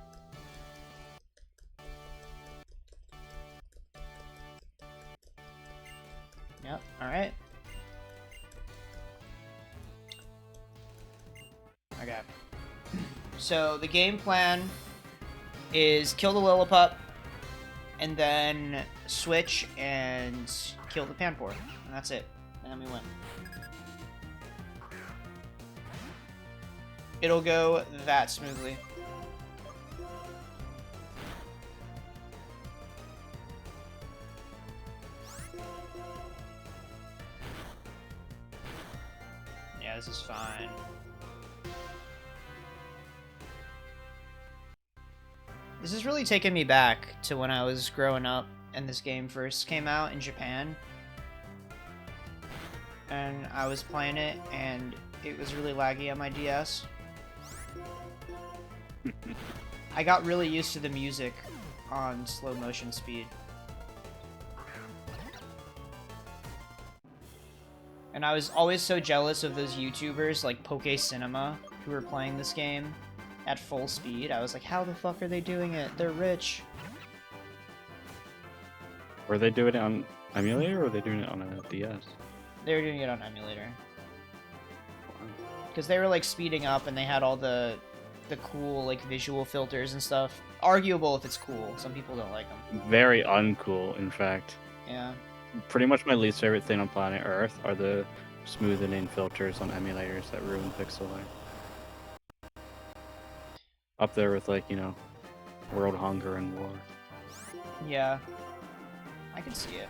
Yep, alright. Okay. So, the game plan is kill the Lillipup, and then switch and kill the Panpour. And that's it. And then we win. It'll go that smoothly. Yeah, this is fine. This is really taking me back to when I was growing up and this game first came out in Japan. And I was playing it, and it was really laggy on my DS. I got really used to the music on slow motion speed. And I was always so jealous of those YouTubers like Poke Cinema who were playing this game at full speed. I was like, how the fuck are they doing it? They're rich. Were they doing it on emulator or were they doing it on a DS? They were doing it on emulator. Because they were like speeding up and they had all the cool like visual filters and stuff. Arguable if it's cool. Some people don't like them. Very uncool, in fact. Yeah. Pretty much my least favorite thing on planet Earth are the smoothing filters on emulators that ruin pixel art. Up there with, like, you know, World Hunger and War. Yeah. I can see it.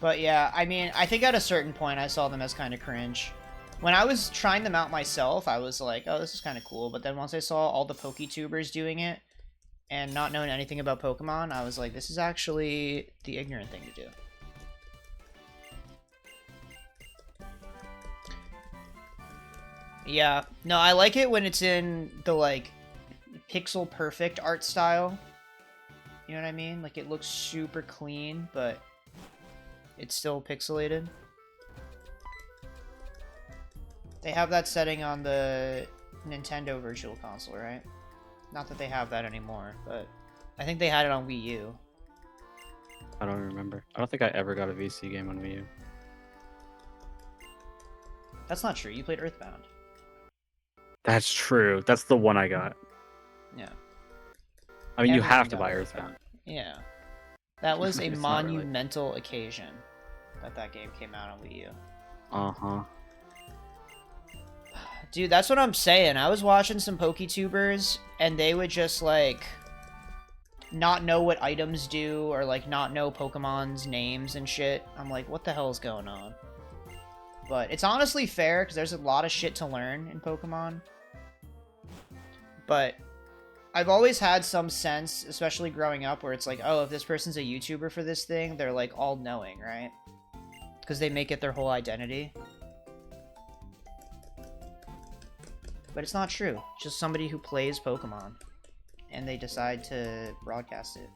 But yeah, I mean, I think at a certain point I saw them as kind of cringe. When I was trying them out myself, I was like, oh, this is kind of cool. But then once I saw all the PokeTubers doing it, and not knowing anything about Pokemon, I was like, this is actually the ignorant thing to do. Yeah, no, I like it when it's in the, like, pixel perfect art style. You know what I mean? Like, it looks super clean, but it's still pixelated. They have that setting on the Nintendo Virtual Console, right? Not that they have that anymore, but I think they had it on Wii U. I don't remember. I don't think I ever got a VC game on Wii U. That's not true. You played Earthbound. That's true. That's the one I got. Yeah. I mean, you Everyone have to got buy Earthbound. Yeah. That was a It's not really. monumental occasion that game came out on Wii U. Uh-huh. Dude, that's what I'm saying. I was watching some PokeTubers, and they would just, like, not know what items do, or, like, not know Pokemon's names and shit. I'm like, what the hell is going on? But it's honestly fair, because there's a lot of shit to learn in Pokemon. But I've always had some sense, especially growing up, where it's like, oh, if this person's a YouTuber for this thing, they're, like, all-knowing, right? Because they make it their whole identity. But it's not true. It's just somebody who plays Pokemon. And they decide to broadcast it.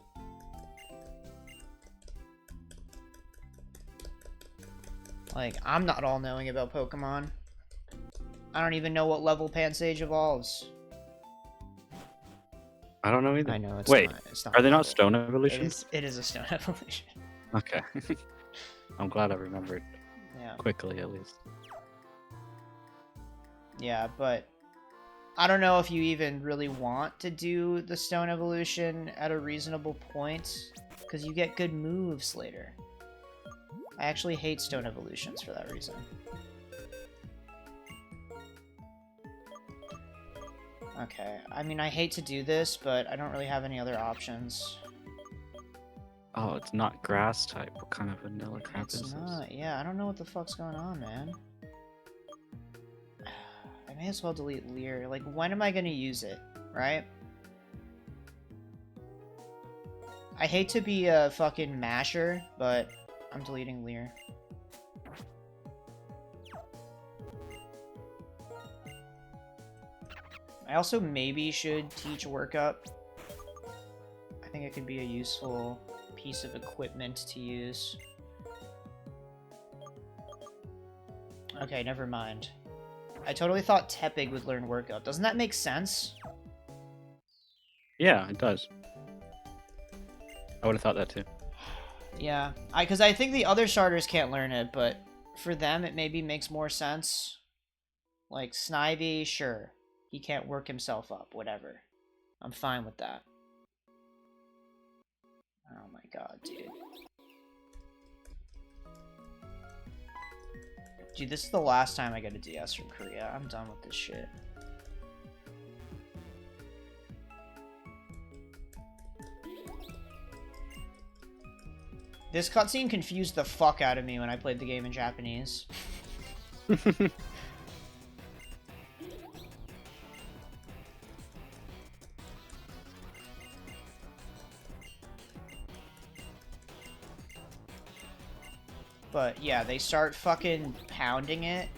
Like, I'm not all-knowing about Pokemon. I don't even know what level Pansage evolves. I don't know either. I know, it's Wait, not are they not level. stone evolutions? It is a stone evolution. Okay. I'm glad I remembered Yeah. quickly, at least. Yeah, but I don't know if you even really want to do the stone evolution at a reasonable point, because you get good moves later. I actually hate stone evolutions for that reason. Okay, I mean, I hate to do this, but I don't really have any other options. Oh, it's not grass type. What kind of vanilla crap is It's this? not, yeah, I don't know what the fuck's going on, man. I may as well delete Leer. Like, when am I gonna use it, right? I hate to be a fucking masher, but I'm deleting Leer. I also maybe should teach Workup. I think it could be a useful piece of equipment to use. Okay, never mind. I totally thought Tepig would learn Workup. Doesn't that make sense? Yeah, it does. I would have thought that too. Yeah, because I think the other starters can't learn it, but for them it maybe makes more sense. Like, Snivy, sure. He can't work himself up, whatever. I'm fine with that. Oh my god, dude. Dude, this is the last time I get a DS from Korea. I'm done with this shit. This cutscene confused the fuck out of me when I played the game in Japanese. But yeah, they start fucking pounding it.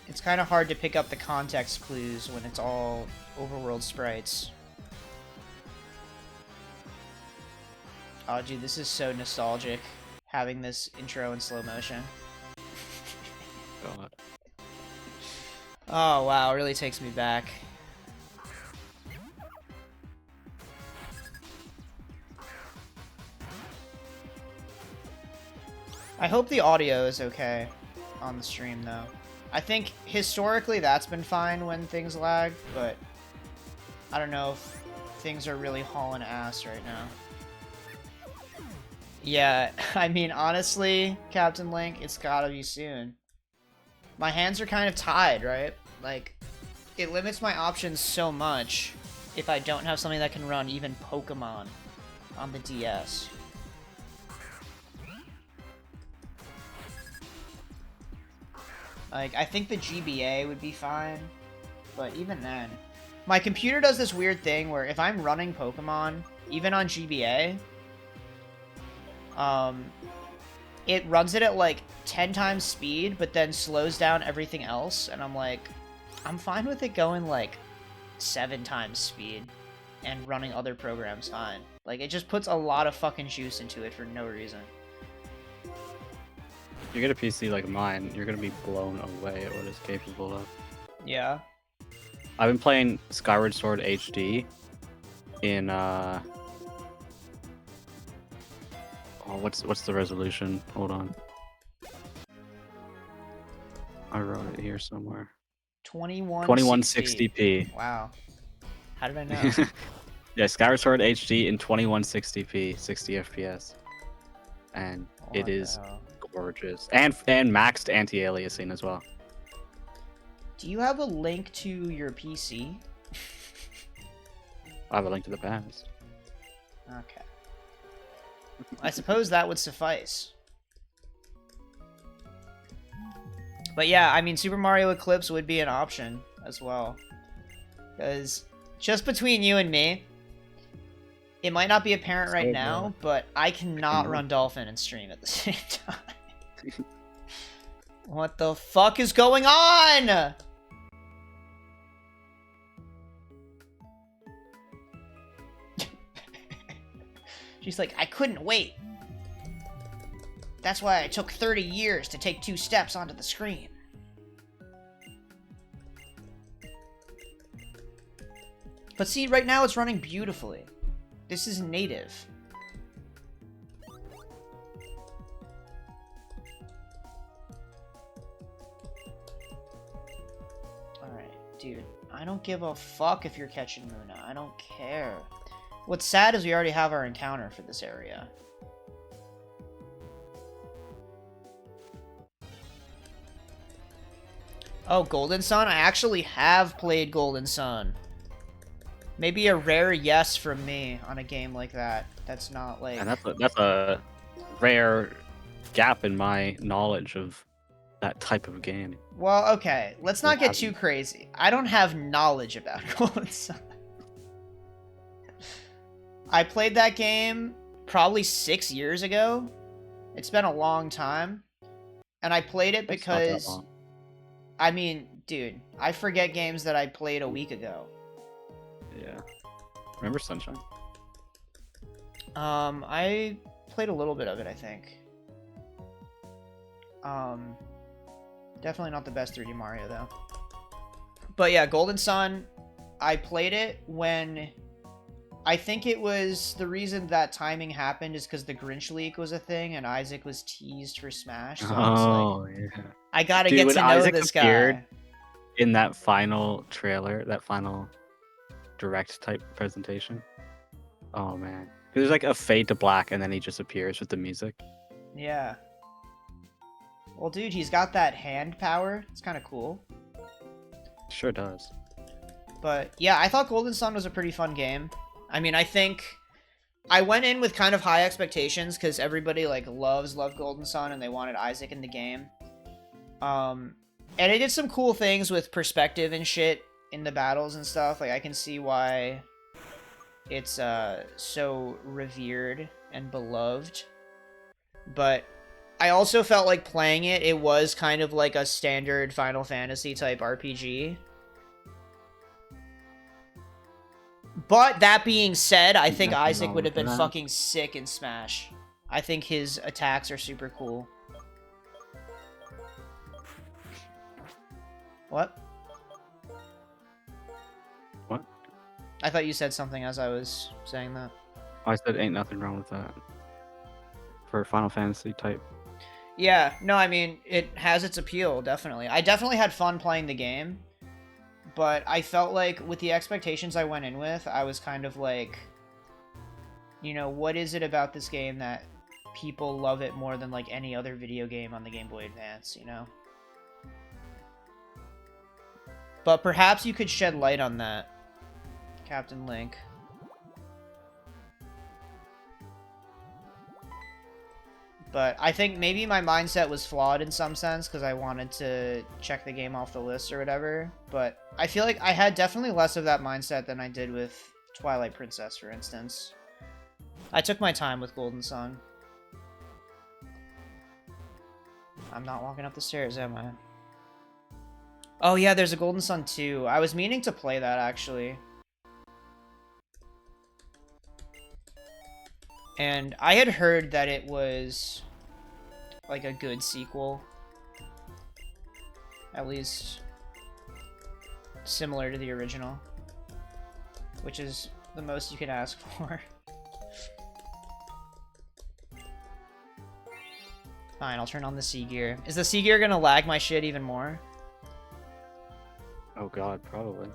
It's kind of hard to pick up the context clues when it's all overworld sprites. Oh, dude, this is so nostalgic, having this intro in slow motion. God. Oh, wow, it really takes me back. I hope the audio is okay on the stream, though. I think historically that's been fine when things lag, but I don't know if things are really hauling ass right now. Yeah, I mean, honestly, Captain Link, it's gotta be soon. My hands are kind of tied, right? Like, it limits my options so much if I don't have something that can run even Pokemon on the DS. Like, I think the GBA would be fine, but even then. My computer does this weird thing where if I'm running Pokemon, even on GBA, it runs it at like 10 times speed, but then slows down everything else, and I'm like, I'm fine with it going like 7 times speed and running other programs fine. Like, it just puts a lot of fucking juice into it for no reason. You get a PC like mine, you're gonna be blown away at what it's capable of. Yeah. I've been playing Skyward Sword HD in what's the resolution? Hold on. I wrote it here somewhere. 2160p. Wow. How did I know? Yeah, Skyward Sword HD in 2160p, 60 FPS. And it is gorgeous. And maxed anti-aliasing as well. Do you have a link to your PC? I have a link to the past. Okay. I suppose that would suffice. But yeah, I mean, Super Mario Eclipse would be an option as well. Because just between you and me, it might not be apparent right now, but I cannot run Dolphin and stream at the same time. What the fuck is going on? She's like, I couldn't wait. That's why I took 30 years to take 2 steps onto the screen. But see, right now it's running beautifully. This is native. Alright, dude. I don't give a fuck if you're catching Muna. I don't care. What's sad is we already have our encounter for this area. Oh, Golden Sun? I actually have played Golden Sun. Maybe a rare yes from me on a game like that. That's not like... And that's a rare gap in my knowledge of that type of game. Well, okay. Let's not get too crazy. I don't have knowledge about Golden Sun. I played that game probably 6 years ago. It's been a long time. And I played it because... I mean, dude, I forget games that I played a week ago. Yeah. Remember Sunshine? I played a little bit of it, I think. Definitely not the best 3D Mario, though. But yeah, Golden Sun, I played it when... I think it was the reason that timing happened is because the Grinch leak was a thing and Isaac was teased for Smash. So yeah. I gotta get to know Isaac this guy. In that final trailer, that final direct type presentation. Oh man. There's like a fade to black and then he just appears with the music. Yeah. Well, dude, he's got that hand power. It's kind of cool. Sure does. But yeah, I thought Golden Sun was a pretty fun game. I mean, I think I went in with kind of high expectations because everybody like loved Golden Sun and they wanted Isaac in the game. And it did some cool things with perspective and shit in the battles and stuff. Like, I can see why it's so revered and beloved. But I also felt like playing it, it was kind of like a standard Final Fantasy type RPG. But that being said, I think Isaac would have been fucking sick in Smash. I think his attacks are super cool. What? What? I thought you said something as I was saying that. I said ain't nothing wrong with that. For Final Fantasy type. Yeah, no, I mean, it has its appeal, definitely. I definitely had fun playing the game. But I felt like with the expectations I went in with, I was kind of like, you know, what is it about this game that people love it more than like any other video game on the Game Boy Advance, you know? But perhaps you could shed light on that, Captain Link. But I think maybe my mindset was flawed in some sense because I wanted to check the game off the list or whatever. But I feel like I had definitely less of that mindset than I did with Twilight Princess, for instance. I took my time with Golden Sun. I'm not walking up the stairs, am I? Oh yeah, there's a Golden Sun 2. I was meaning to play that, actually. And I had heard that it was like a good sequel. At least similar to the original. Which is the most you can ask for. Fine, I'll turn on the Sea Gear. Is the Sea Gear gonna lag my shit even more? Oh god, probably.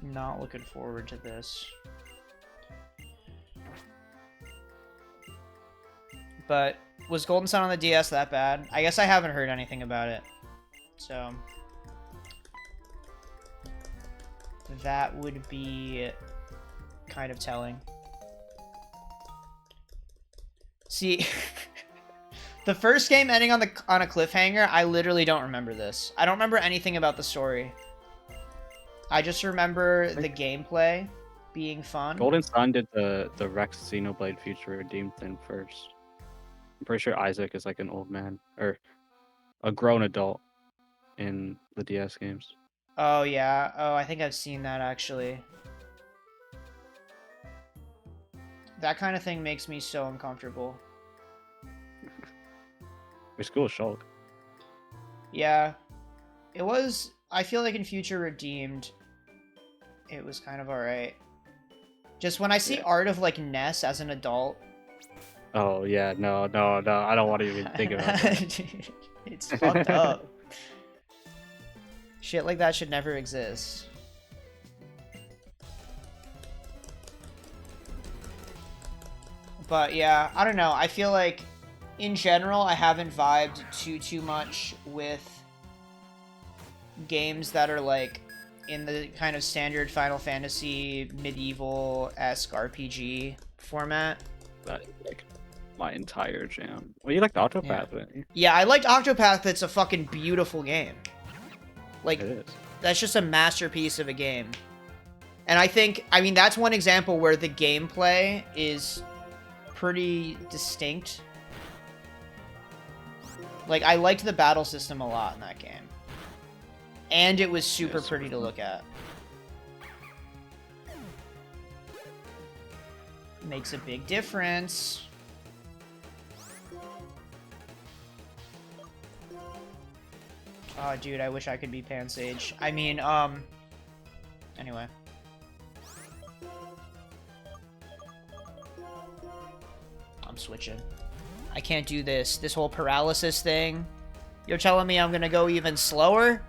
Not looking forward to this. But was Golden Sun on the DS that bad? I guess I haven't heard anything about it. So that would be kind of telling. See, the first game ending on a cliffhanger, I literally don't remember this. I don't remember anything about the story. I just remember the gameplay being fun. Golden Sun did the Rex Xenoblade Future Redeemed thing first. I'm pretty sure Isaac is like an old man or a grown adult in the DS games. Oh yeah. Oh, I think I've seen that actually. That kind of thing makes me so uncomfortable. It's cool, Shulk. Yeah. It was, I feel like in Future Redeemed, it was kind of alright. Just when I see art of like Ness as an adult. Oh yeah, no, I don't want to even think about that. It's fucked up. Shit like that should never exist. But yeah, I don't know. I feel like in general I haven't vibed too much with games that are like in the kind of standard Final Fantasy medieval-esque RPG format. That is like my entire jam. Well, you liked Octopath, didn't you? Yeah, I liked Octopath. It's a fucking beautiful game. Like, It is. that's just a masterpiece of a game. And I mean, that's one example where the gameplay is pretty distinct. Like, I liked the battle system a lot in that game. And it was super pretty to look at. Makes a big difference. Oh, dude, I wish I could be Pansage. I mean, anyway. I'm switching. I can't do this. This whole paralysis thing. You're telling me I'm gonna go even slower?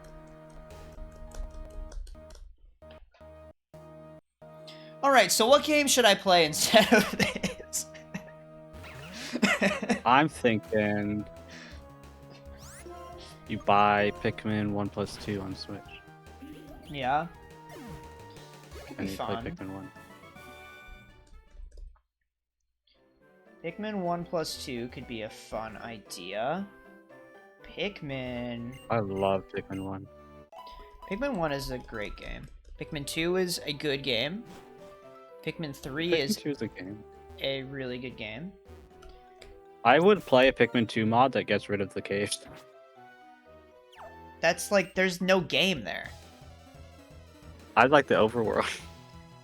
Alright, so what game should I play instead of this? I'm thinking you buy Pikmin 1+2 on Switch. Yeah. And you play Fun. Pikmin 1. Pikmin 1+2 could be a fun idea. Pikmin... I love Pikmin 1. Pikmin 1 is a great game. Pikmin 2 is a good game. Pikmin 3 Pikmin is 2 is a game. a really good game. I would play a Pikmin 2 mod that gets rid of the cave. That's like, there's no game there. I like the overworld.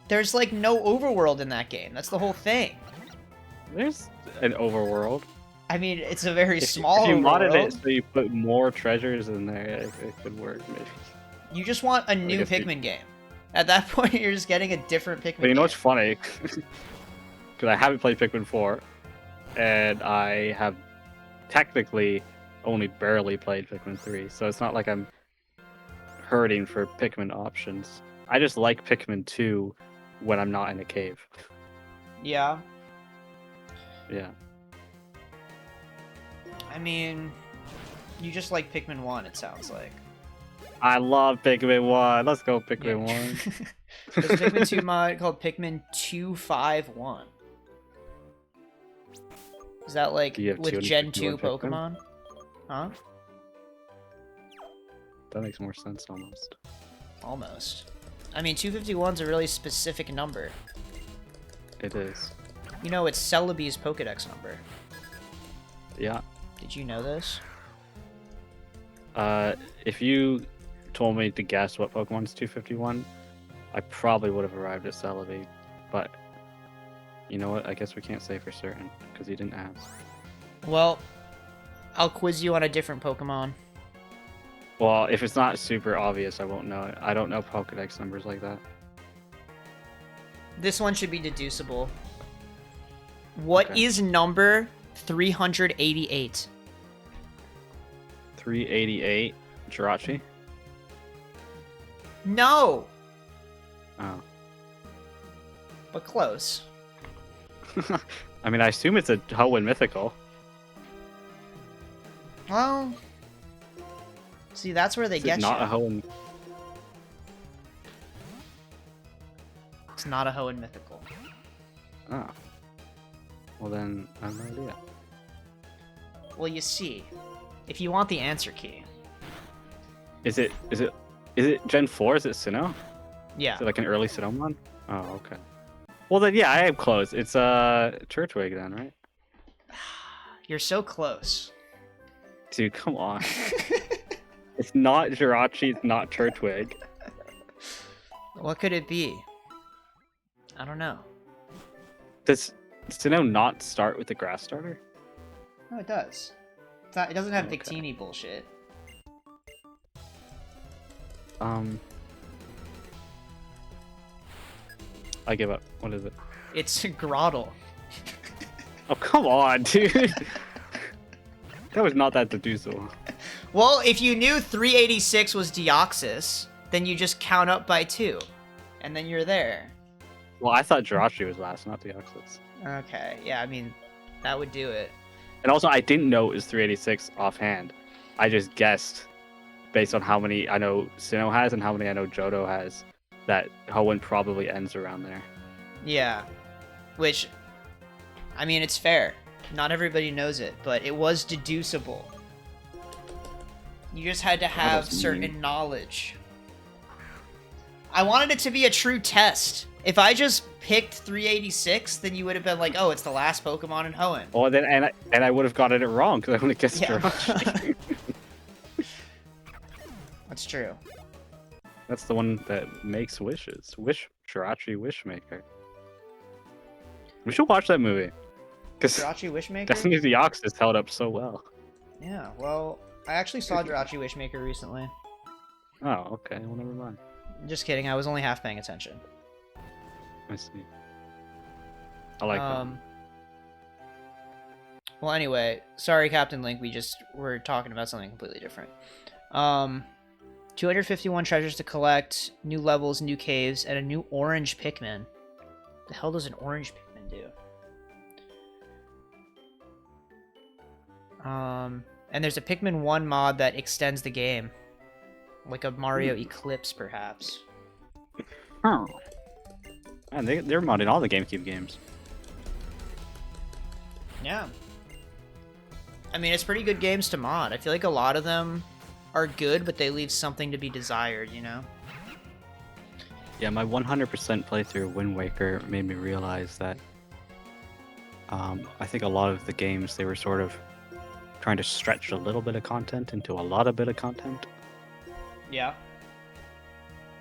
There's like no overworld in that game. That's the whole thing. There's an overworld. I mean, it's a very small If you modded overworld. it so you put more treasures in there, it could work maybe. You just want a new guess you- Pikmin game. At that point, you're just getting a different Pikmin But you know game. what's funny? Because I haven't played Pikmin 4, and I have technically only barely played Pikmin 3, so it's not like I'm hurting for Pikmin options. I just like Pikmin 2 when I'm not in a cave. Yeah. Yeah. I mean, you just like Pikmin 1, it sounds like. I love Pikmin 1. Let's go Pikmin 1. There's a Pikmin 2 mod called Pikmin 251. Is that like You have with Gen 2 251 Pikmin? Pokemon? Huh? That makes more sense almost. Almost. I mean, 251's a really specific number. It is. You know, it's Celebi's Pokedex number. Yeah. Did you know this? If you told me to guess what Pokemon's 251, I probably would have arrived at Celebi. But you know what? I guess we can't say for certain because you didn't ask. Well, I'll quiz you on a different Pokemon. Well, if it's not super obvious, I won't know it. I don't know Pokedex numbers like that. This one should be deducible. What Okay. is number 388? 388 Jirachi? No, Oh. but close. I mean, I assume it's a Hoenn Mythical. Well, see, that's where they Is get it not you. a Hoenn? It's not a Hoenn Mythical. Oh. Well then, I have no idea. Well, you see, if you want the answer key, Is it Gen 4? Is it Sinnoh? yeah. Is it like an early Sinnohmon? Oh, okay. Well then, yeah, I am close. It's Turtwig then, right? You're so close. Dude, come on. It's not Jirachi, it's not Turtwig. What could it be? I don't know. Does Sinnoh not start with the grass starter? No, it does. It's not, it doesn't have Okay. Victini bullshit. I give up. What is it? It's Groddle. Oh, come on, dude. That was not that deducible. Well, if you knew 386 was Deoxys, then you just count up by 2. And then you're there. Well, I thought Jirachi was last, not Deoxys. Okay, yeah, I mean, that would do it. And also, I didn't know it was 386 offhand. I just guessed based on how many I know Sinnoh has and how many I know Johto has that Hoenn probably ends around there. Yeah. Which, I mean, it's fair. Not everybody knows it, but it was deducible. You just had to have does certain mean? knowledge. I wanted it to be a true test. If I just picked 386, then you would have been like, oh, it's the last Pokemon in Hoenn. Oh, then and I would have gotten it wrong because I would have guessed Yeah. Jirachi. That's true. That's the one that makes wishes. Jirachi Wishmaker. We should watch that movie. Because Jirachi Wishmaker? Destiny Deoxys held up so well. Yeah, well, I actually saw Jirachi Wishmaker recently. Oh, okay. Well, never mind. Just kidding, I was only half paying attention. I see. I like that. Well, anyway, sorry, Captain Link. We just were talking about something completely different. 251 treasures to collect, new levels, new caves, and a new orange Pikmin. The hell does an orange Pikmin do? And there's a Pikmin 1 mod that extends the game, like a Mario Eclipse, perhaps. Oh. Man, they're modding all the GameCube games. Yeah. I mean, it's pretty good games to mod. I feel like a lot of them are good, but they leave something to be desired, you know? Yeah, my 100% playthrough of Wind Waker made me realize that I think a lot of the games, they were sort of trying to stretch a little bit of content into a lot of bit of content. Yeah.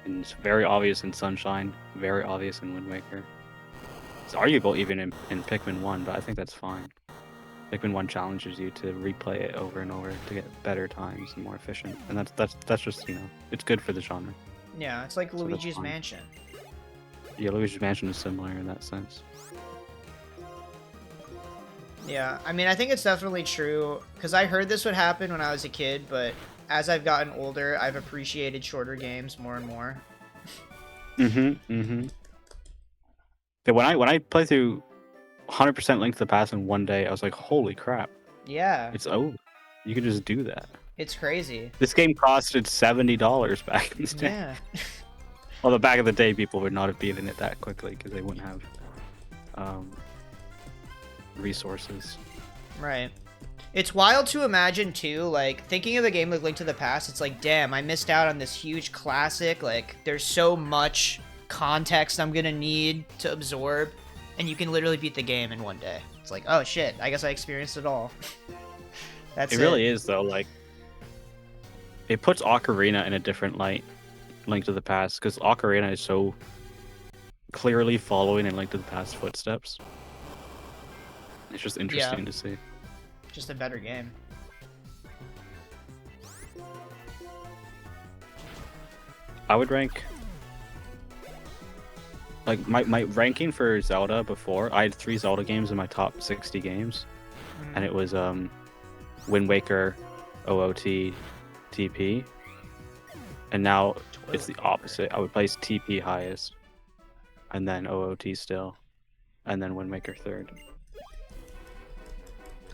And it's very obvious in Sunshine, very obvious in Wind Waker. It's arguable even in Pikmin 1, but I think that's fine. Pikmin 1 challenges you to replay it over and over to get better times and more efficient. And that's just, you know, it's good for the genre. Yeah, it's like that's Luigi's fine. Mansion. Yeah, Luigi's Mansion is similar in that sense. Yeah, I mean, I think it's definitely true, because I heard this would happen when I was a kid, but as I've gotten older, I've appreciated shorter games more and more. Yeah, when I played through 100% Link to the Past in one day, I was like, holy crap, Yeah. it's over. You can just do that. It's crazy. This game costed $70 back in the day. Yeah. Although back in the day, people would not have beaten it that quickly because they wouldn't have resources. Right. It's wild to imagine too, like thinking of a game like Link to the Past, it's like, damn, I missed out on this huge classic. Like there's so much context I'm gonna need to absorb, and you can literally beat the game in one day. It's like, oh shit, I guess I experienced it all. That's It really is though, like it puts Ocarina in a different light, Link to the Past, because Ocarina is so clearly following in Link to the Past footsteps. It's just interesting to see. Just a better game. I would rank like my ranking for Zelda before. I had 3 Zelda games in my top 60 games, and it was Wind Waker, OOT, TP, and now it's the opposite. I would place TP highest, and then OOT still, and then Wind Waker third.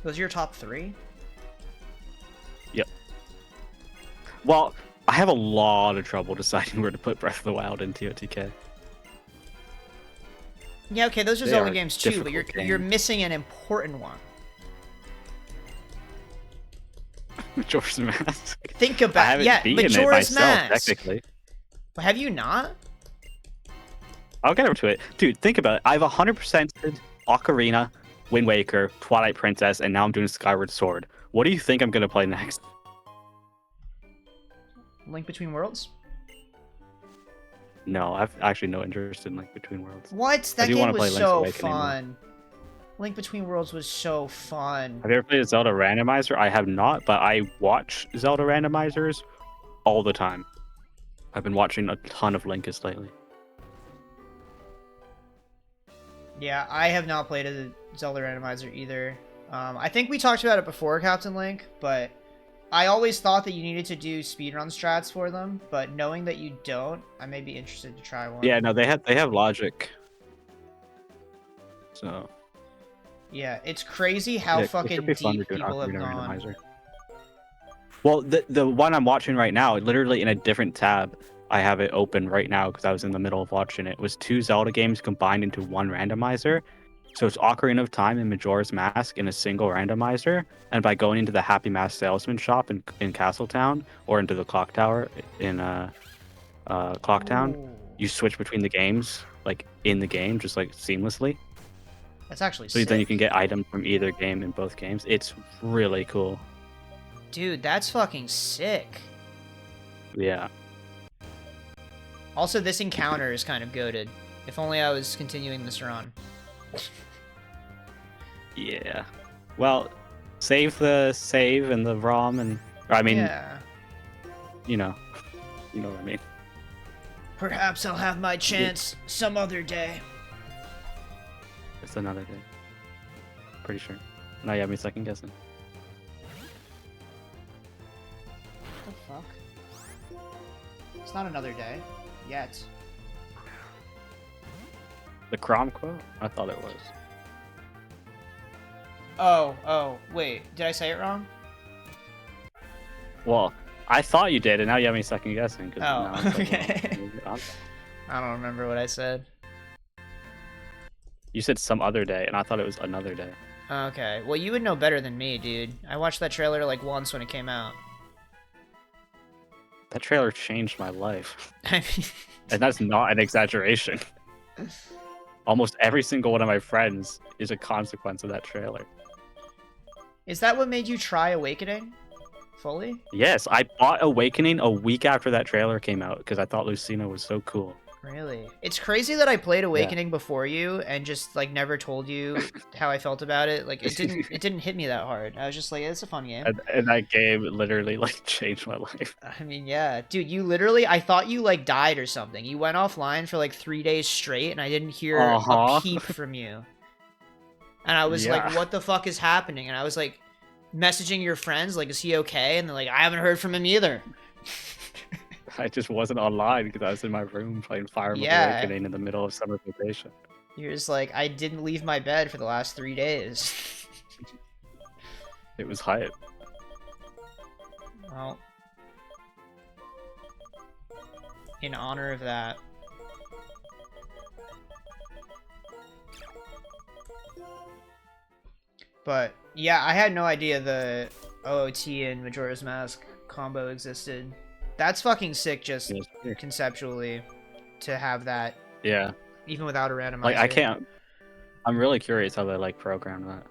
Those are your top 3? Yep. Well, I have a lot of trouble deciding where to put Breath of the Wild and TOTK. Yeah, okay, those are They Zelda are games too, but difficult you're games. missing an important one. Majora's Mask. Think I about haven't beaten it Majora's myself, Mask. technically. Have you not? I'll get over to it. Dude, think about it. I've 100%ed Ocarina, Wind Waker, Twilight Princess, and now I'm doing Skyward Sword. What do you think I'm going to play next? Link Between Worlds? No, I've actually no interest in Link Between Worlds. What? That do game wanna play was Link's so Awakening, though. fun. Link Between Worlds was so fun. Have you ever played a Zelda randomizer? I have not, but I watch Zelda randomizers all the time. I've been watching a ton of Linkus lately. Yeah, I have not played a Zelda randomizer either. I think we talked about it before, Captain Link, but I always thought that you needed to do speedrun strats for them, but knowing that you don't, I may be interested to try one. Yeah, no, they have logic. So Yeah, it's crazy how yeah, it fucking should be fun to deep do an people have Ocarina gone. randomizer. Well, the one I'm watching right now, literally in a different tab, I have it open right now because I was in the middle of watching it. It was 2 Zelda games combined into one randomizer. So it's Ocarina of Time and Majora's Mask in a single randomizer. And by going into the Happy Mask Salesman shop in Castletown or into the Clock Tower in Clocktown, Ooh, you switch between the games like in the game, just like seamlessly. that's actually So sick. then you can get items from either game in both games. It's really cool. Dude, that's fucking sick. Yeah. Also, this encounter is kind of goated. If only I was continuing this run. Yeah. Well, save the save and the ROM and I mean, Yeah. you know what I mean. Perhaps I'll have my chance some other day. It's another day. Pretty sure. Now you have me second guessing. What the fuck? It's not another day. Yet. The Crom quote? I thought it was. Oh, wait. Did I say it wrong? Well, I thought you did, and now you have me second guessing. Oh, Now it's like, okay. well, I don't remember what I said. you said some other day, and I thought it was another day. Okay. Well, you would know better than me, dude. I watched that trailer like once when it came out. That trailer changed my life. I mean, And that's not an exaggeration. Almost every single one of my friends is a consequence of that trailer. is that what made you try Awakening? Fully? Yes, I bought Awakening a week after that trailer came out because I thought Lucina was so cool. Really? It's crazy that I played Awakening before you and just like never told you how I felt about it. Like it didn't hit me that hard. I was just like, it's a fun game. And that game literally like changed my life. I mean, yeah, dude, you literally, I thought you like died or something. You went offline for like 3 days straight and I didn't hear a peep from you. And I was like, what the fuck is happening? And I was like messaging your friends, like, is he okay? And they're like, I haven't heard from him either. I just wasn't online because I was in my room playing Fire Emblem Yeah. Awakening in the middle of summer vacation. You're just like, I didn't leave my bed for the last 3 days. It was hype. Well, in honor of that. But yeah, I had no idea the OOT and Majora's Mask combo existed. That's fucking sick, just Yes. conceptually, to have that Yeah. even without a randomizer. Like I can't. I'm really curious how they like program that.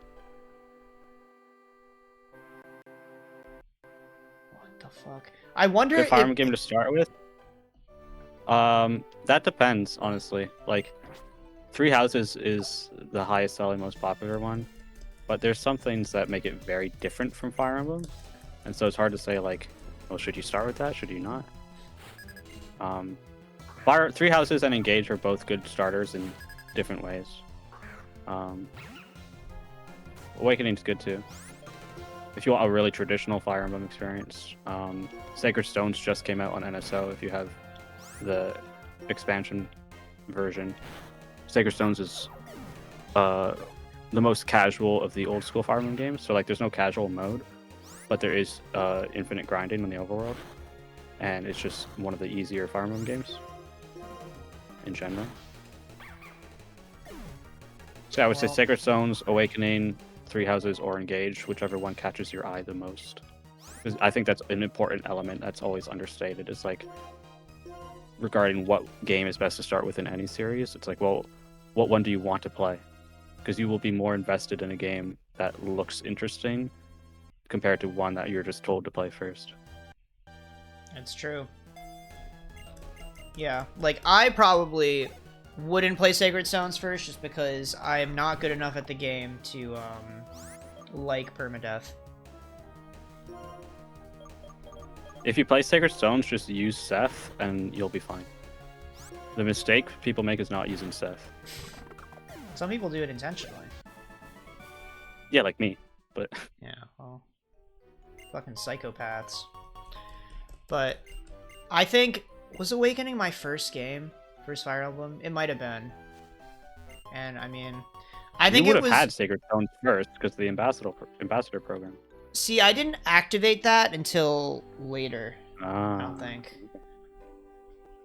What the fuck? I wonder Good farm if game to start with. That depends, honestly. Like, Three Houses is the highest selling, most popular one, but there's some things that make it very different from Fire Emblem, and so it's hard to say like, well, should you start with that? Should you not? Three Houses and Engage are both good starters in different ways. Awakening's good too. If you want a really traditional Fire Emblem experience, Sacred Stones just came out on NSO. If you have the expansion version, Sacred Stones is the most casual of the old school Fire Emblem games. So like, there's no casual mode, but there is infinite grinding in the overworld, and it's just one of the easier Fire Emblem games in general. So I would say Sacred Stones, Awakening, Three Houses, or Engage, whichever one catches your eye the most. Because I think that's an important element that's always understated. It's like, regarding what game is best to start with in any series, it's like, well, what one do you want to play? Because you will be more invested in a game that looks interesting compared to one that you're just told to play first. That's true. Yeah, like, I probably wouldn't play Sacred Stones first just because I am not good enough at the game to, like permadeath. If you play Sacred Stones, just use Seth and you'll be fine. The mistake people make is not using Seth. Some people do it intentionally. Yeah, like me, but... Yeah, well... Fucking psychopaths. But... I think... Was Awakening my first game? First Fire Emblem? It might have been. And, I mean... I think you would it have was... had Sacred Stones first, because of the Ambassador program. See, I didn't activate that until later. I don't think.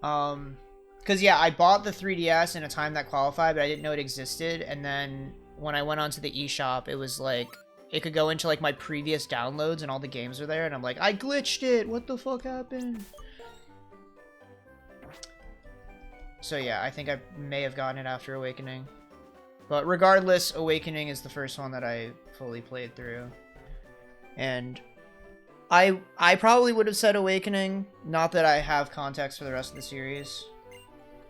Because, yeah, I bought the 3DS in a time that qualified, but I didn't know it existed, and then when I went onto the eShop, it was like, it could go into, like, my previous downloads, and all the games are there, and I'm like, I glitched it! What the fuck happened? So, yeah, I think I may have gotten it after Awakening. But regardless, Awakening is the first one that I fully played through. And I probably would have said Awakening, not that I have context for the rest of the series,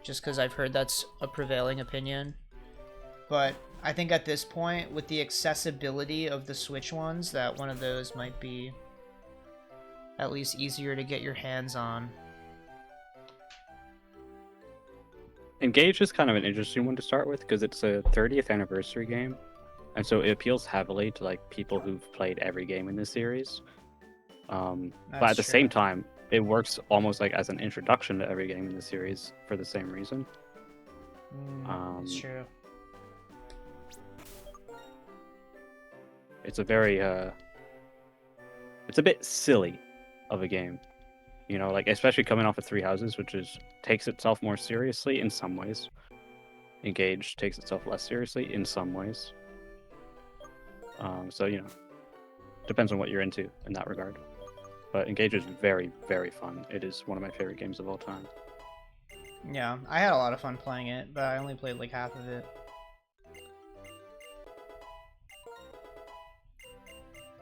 just because I've heard that's a prevailing opinion. But I think at this point, with the accessibility of the Switch ones, that one of those might be at least easier to get your hands on. Engage is kind of an interesting one to start with, because it's a 30th anniversary game, and so it appeals heavily to like people who've played every game in this series. But at the same time, it works almost like as an introduction to every game in the series for the same reason. It's true. It's a very it's a bit silly of a game, you know, like especially coming off of Three Houses, which takes itself more seriously in some ways. Engage takes itself less seriously in some ways. So, you know, depends on what you're into in that regard. But Engage is very, very fun. It is one of my favorite games of all time. Yeah, I had a lot of fun playing it, but I only played like half of it.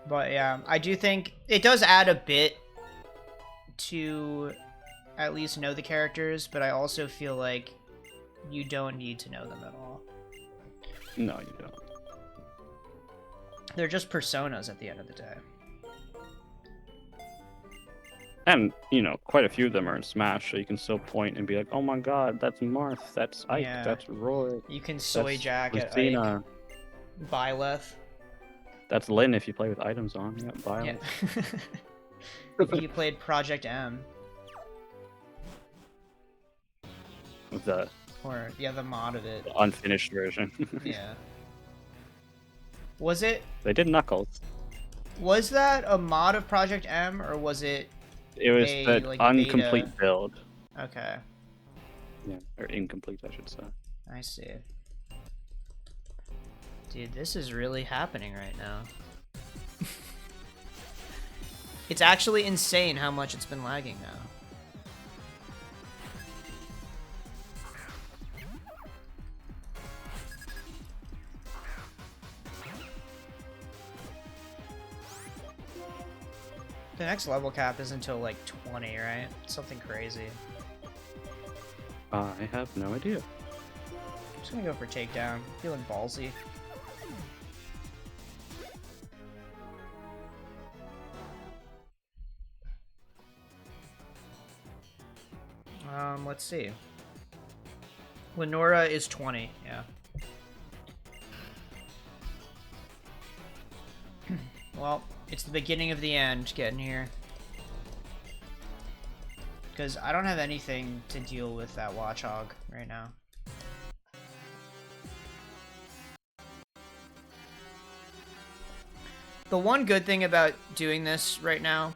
But yeah, I do think it does add a bit to at least know the characters, but I also feel like you don't need to know them at all. No, you don't. They're just personas at the end of the day. And, you know, quite a few of them are in Smash, so you can still point and be like, oh my god, that's Marth, that's Ike, Yeah. that's Roy. You can soy jack at Lucina. Ike. Byleth. That's Lynn if you play with items on. Yeah, Byleth. Yeah. You played Project M. The the mod of it. unfinished version. Yeah. Was it? They did Knuckles. Was that a mod of Project M, or was it It was a, the like, incomplete beta? build. Okay, Yeah, or incomplete, I should say. I see. Dude, this is really happening right now. It's actually insane how much it's been lagging now. The next level cap is until like 20, right? Something crazy. I have no idea. I'm just gonna go for takedown. Feeling ballsy. Let's see. Lenora is 20, yeah. Well, it's the beginning of the end getting here. Because I don't have anything to deal with that Watchhog right now. The one good thing about doing this right now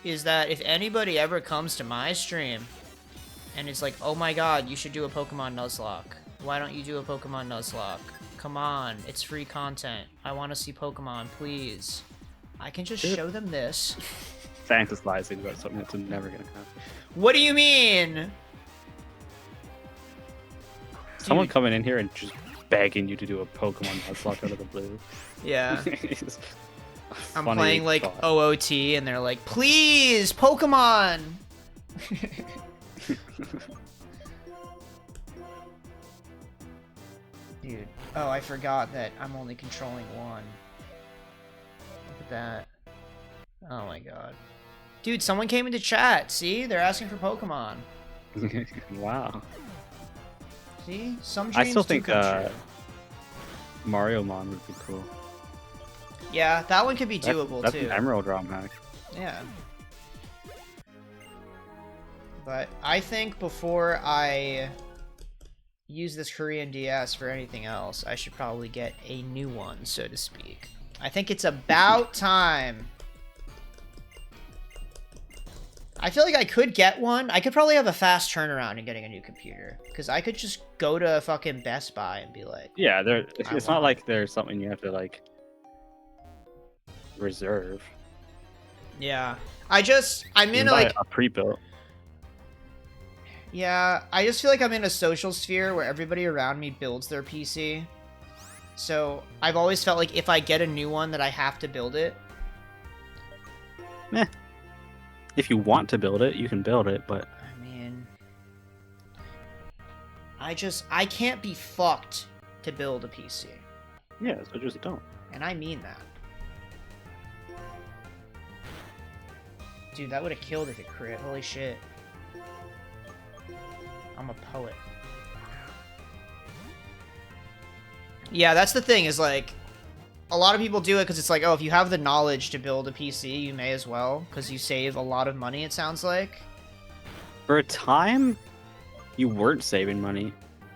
is that if anybody ever comes to my stream and it's like, oh my god, you should do a Pokemon Nuzlocke. Why don't you do a Pokemon Nuzlocke? Come on, it's free content. I want to see Pokemon, please. I can just show them this. Fantasizing about something that's never gonna happen. What do you mean? Someone Dude. coming in here and just begging you to do a Pokemon Nuzlocke out of the blue. Yeah. It's I'm funny playing like thought. OOT and they're like, please, Pokemon! Dude. Oh, I forgot that I'm only controlling one. Look at that. Oh my god. Dude, someone came into chat. See? They're asking for Pokemon. Wow. See? Some I dreams still do think come true. Mario Mon would be cool. Yeah, that one could be doable That's too. an Emerald ROM hack. Yeah. But I think before I use this Korean DS for anything else, I should probably get a new one, so to speak. I think it's about time. I feel like I could get one. I could probably have a fast turnaround in getting a new computer. Because I could just go to fucking Best Buy and be like, Yeah, I it's not want- like there's something you have to like reserve. yeah. I'm You in can buy like, a pre-built. yeah, I just feel like I'm in a social sphere where everybody around me builds their PC. So I've always felt like if I get a new one that I have to build it. Meh. If you want to build it, you can build it, but I mean, I can't be fucked to build a PC. yeah, so just don't. And I mean that. Dude, that would have killed if it crit. Holy shit. I'm a poet. Yeah, that's the thing, is like, a lot of people do it because it's like, oh, if you have the knowledge to build a PC, you may as well, because you save a lot of money, it sounds like. For a time, you weren't saving money,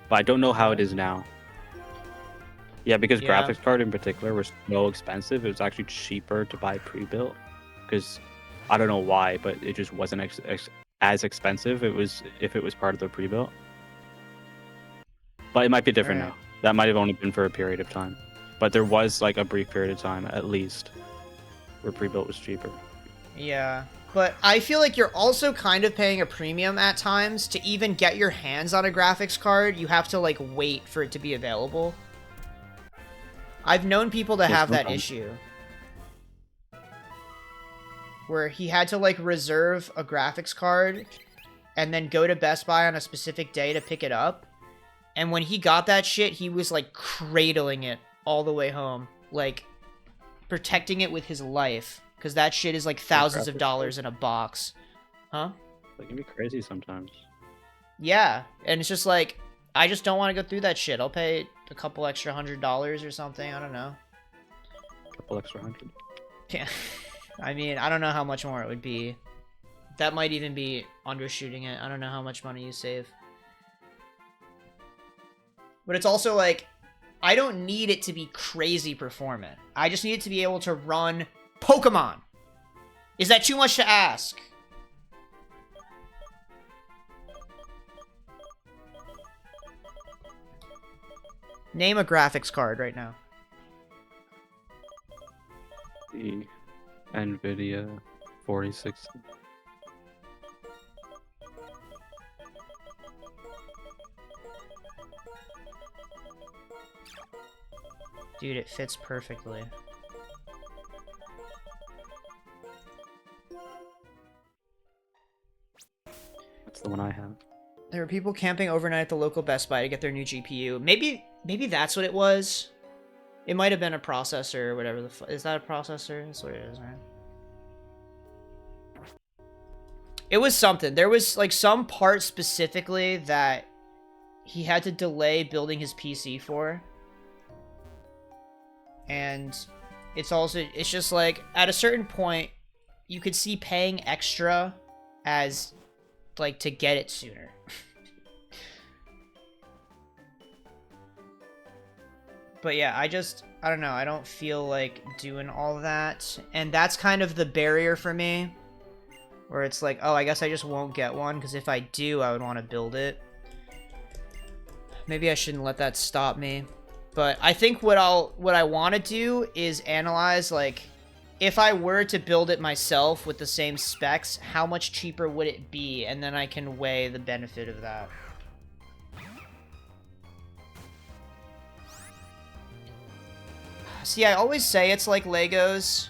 but I don't know how it is now. Yeah, because Yeah. graphics card in particular was so expensive, it was actually cheaper to buy pre-built. Because I don't know why, but it just wasn't as expensive. If it was part of the pre-built. But it might be different Right. now. That might have only been for a period of time. But there was like a brief period of time, at least, where pre-built was cheaper. Yeah, but I feel like you're also kind of paying a premium at times to even get your hands on a graphics card. You have to like wait for it to be available. I've known people to Yes, have that sometimes. issue. Where he had to like reserve a graphics card and then go to Best Buy on a specific day to pick it up. And when he got that shit, he was like cradling it all the way home. Like protecting it with his life. Because that shit is like thousands of graphics dollars in a box. Huh? They can be crazy sometimes. Yeah. And it's just like, I just don't want to go through that shit. I'll pay a couple extra $100 or something. I don't know. A couple extra hundred. Yeah. I mean, I don't know how much more it would be. That might even be undershooting it. I don't know how much money you save. But it's also like, I don't need it to be crazy performant. I just need it to be able to run Pokemon. Is that too much to ask? Name a graphics card right now. The NVIDIA 4060. Dude, it fits perfectly. That's the one I have. There were people camping overnight at the local Best Buy to get their new GPU. Maybe that's what it was. It might have been a processor or whatever the fuck. Is that a processor? That's what it is, right? It was something. There was like some part specifically that he had to delay building his PC for. And it's just like at a certain point you could see paying extra as like to get it sooner. But yeah, I don't know, I don't feel like doing all that. And that's kind of the barrier for me. Where it's like, oh, I guess I just won't get one, because if I do, I would want to build it. Maybe I shouldn't let that stop me. But I think what I want to do is analyze, like, if I were to build it myself with the same specs, how much cheaper would it be? And then I can weigh the benefit of that. See, I always say it's like Legos,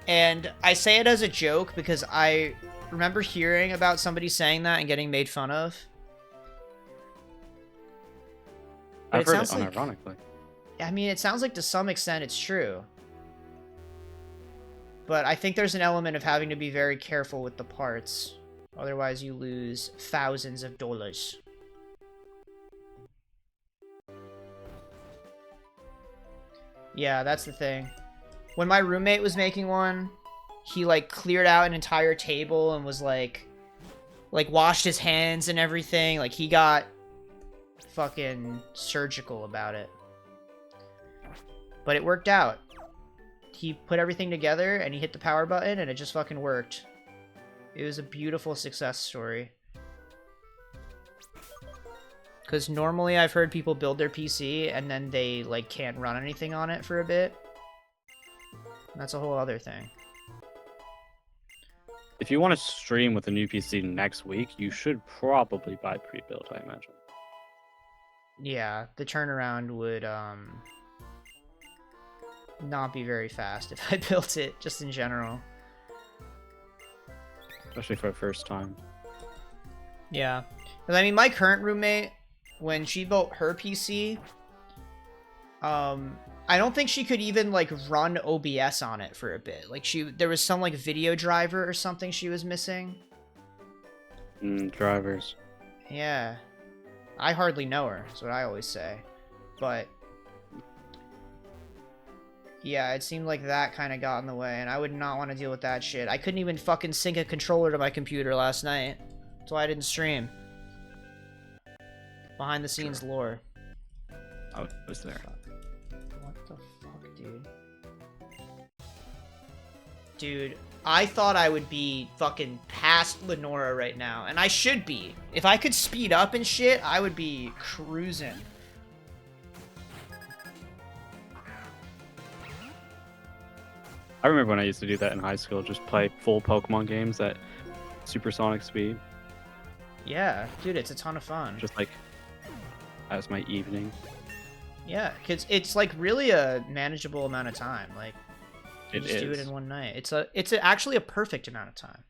and I say it as a joke because I remember hearing about somebody saying that and getting made fun of. I've heard it unironically. I mean, it sounds like to some extent it's true. But I think there's an element of having to be very careful with the parts. Otherwise, you lose thousands of dollars. Yeah, that's the thing. When my roommate was making one, he, like, cleared out an entire table and was, like, washed his hands and everything. Like, he got fucking surgical about it. But it worked out. He put everything together, and he hit the power button, and it just fucking worked. It was a beautiful success story. Because normally I've heard people build their PC, and then they, like, can't run anything on it for a bit. That's a whole other thing. If you want to stream with a new PC next week, you should probably buy pre-built, I imagine. Yeah, the turnaround would, not be very fast if I built it, just in general. Especially for the first time. Yeah. But, I mean, my current roommate, when she built her PC, I don't think she could even, like, run OBS on it for a bit. Like, there was some, like, video driver or something she was missing. Drivers. Yeah. I hardly know her, is what I always say. But yeah, it seemed like that kind of got in the way, and I would not want to deal with that shit. I couldn't even fucking sync a controller to my computer last night. That's why I didn't stream. Behind the scenes lore. I was there. What the fuck, dude? Dude, I thought I would be fucking past Lenora right now, and I should be. If I could speed up and shit, I would be cruising. I remember when I used to do that in high school, just play full Pokemon games at supersonic speed. Yeah, dude, it's a ton of fun. Just like, as my evening. Yeah, because it's like really a manageable amount of time. Like, you It just do it is. in one night. It's actually a perfect amount of time.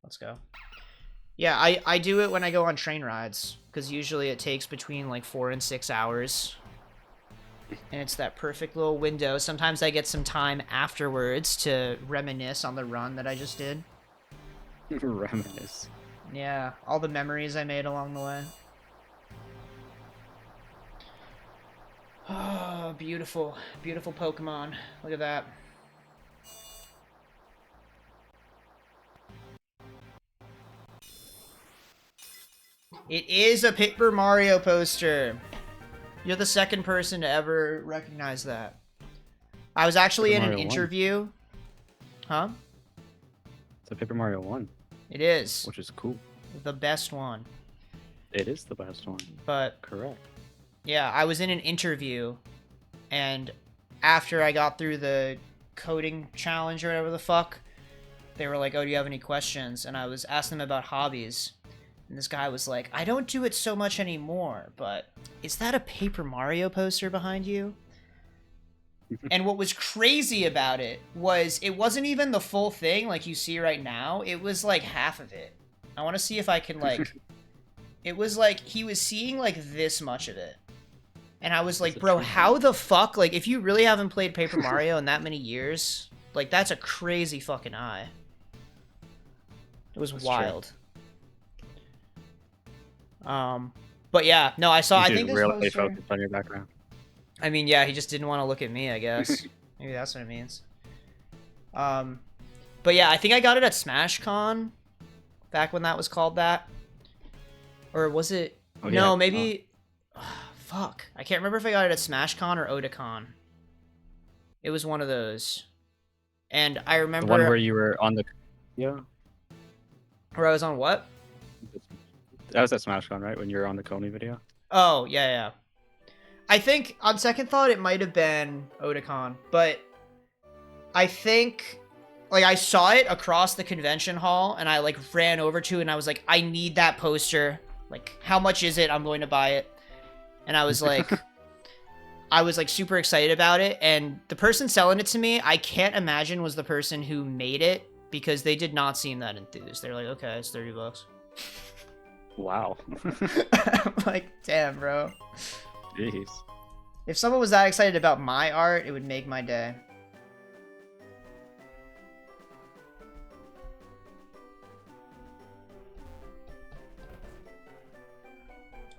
Let's go. Yeah, I do it when I go on train rides, because usually it takes between like 4 and 6 hours. And it's that perfect little window. Sometimes I get some time afterwards to reminisce on the run that I just did. Reminisce. Yeah, all the memories I made along the way. Oh, beautiful. Beautiful Pokemon. Look at that. It is a Paper Mario poster. You're the second person to ever recognize that. I was actually Paper in an Mario 1. interview Huh? It's a Paper Mario 1, It is which is cool. the best one. It is the best one. But Correct. yeah, I was in an interview, and after I got through the coding challenge or whatever the fuck, they were like, "Oh, do you have any questions?" And I was asking them about hobbies, and this guy was like, "I don't do it so much anymore, but is that a Paper Mario poster behind you?" And what was crazy about it was it wasn't even the full thing like you see right now. It was like half of it. I want to see if I can like... It was like he was seeing like this much of it. And I was like, bro, how the fuck? Like, if you really haven't played Paper Mario in that many years, like, that's a crazy fucking eye. It was wild. But yeah, no, I saw... I think this really poster... focused on your background. I mean, yeah, he just didn't want to look at me, I guess. Maybe that's what it means. But yeah, I think I got it at SmashCon, back when that was called that. Or was it... Oh, no, yeah. maybe... fuck. I can't remember if I got it at SmashCon or Otakon. It was one of those. And I remember... The one where you were on the... Yeah. Where I was on what? That was at SmashCon, right? When you were on the Coney video? Oh, yeah, yeah. I think, on second thought, it might have been Otakon. But I think... Like, I saw it across the convention hall, and I, like, ran over to it, and I was like, I need that poster. Like, how much is it? I'm going to buy it. And I was like... I was, like, super excited about it, and the person selling it to me, I can't imagine was the person who made it, because they did not seem that enthused. They're like, okay, it's $30. Wow. I'm like, damn, bro. Jeez. If someone was that excited about my art, it would make my day.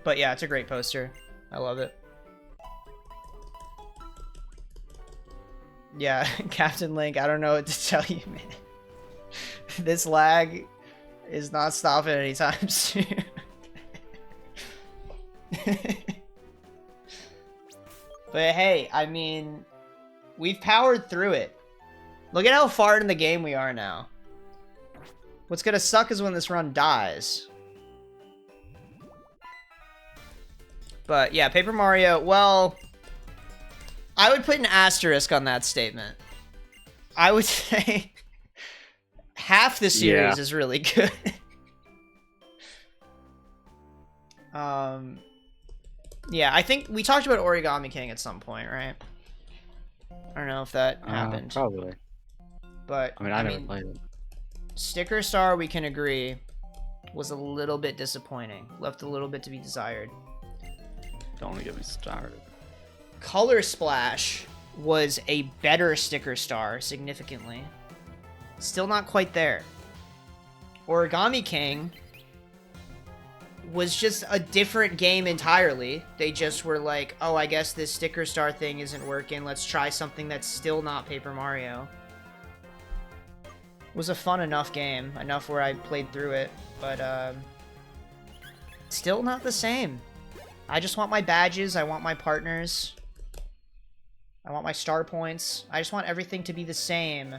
But yeah, it's a great poster. I love it. Yeah, Captain Link, I don't know what to tell you, man. This lag is not stopping anytime soon. But hey, I mean, we've powered through it. Look at how far in the game we are now. What's gonna suck is when this run dies. But yeah, Paper Mario, well, I would put an asterisk on that statement. I would say half the series is really good. Yeah, I think we talked about Origami King at some point, right? I don't know if that happened. Probably. But I mean, I never played it. Sticker Star, we can agree, was a little bit disappointing. Left a little bit to be desired. Don't get me started. Color Splash was a better Sticker Star, significantly. Still not quite there. Origami King was just a different game entirely. They just were like, oh, I guess this Sticker Star thing isn't working. Let's try something that's still not Paper Mario. It was a fun enough game. Enough where I played through it. But, still not the same. I just want my badges. I want my partners. I want my star points. I just want everything to be the same.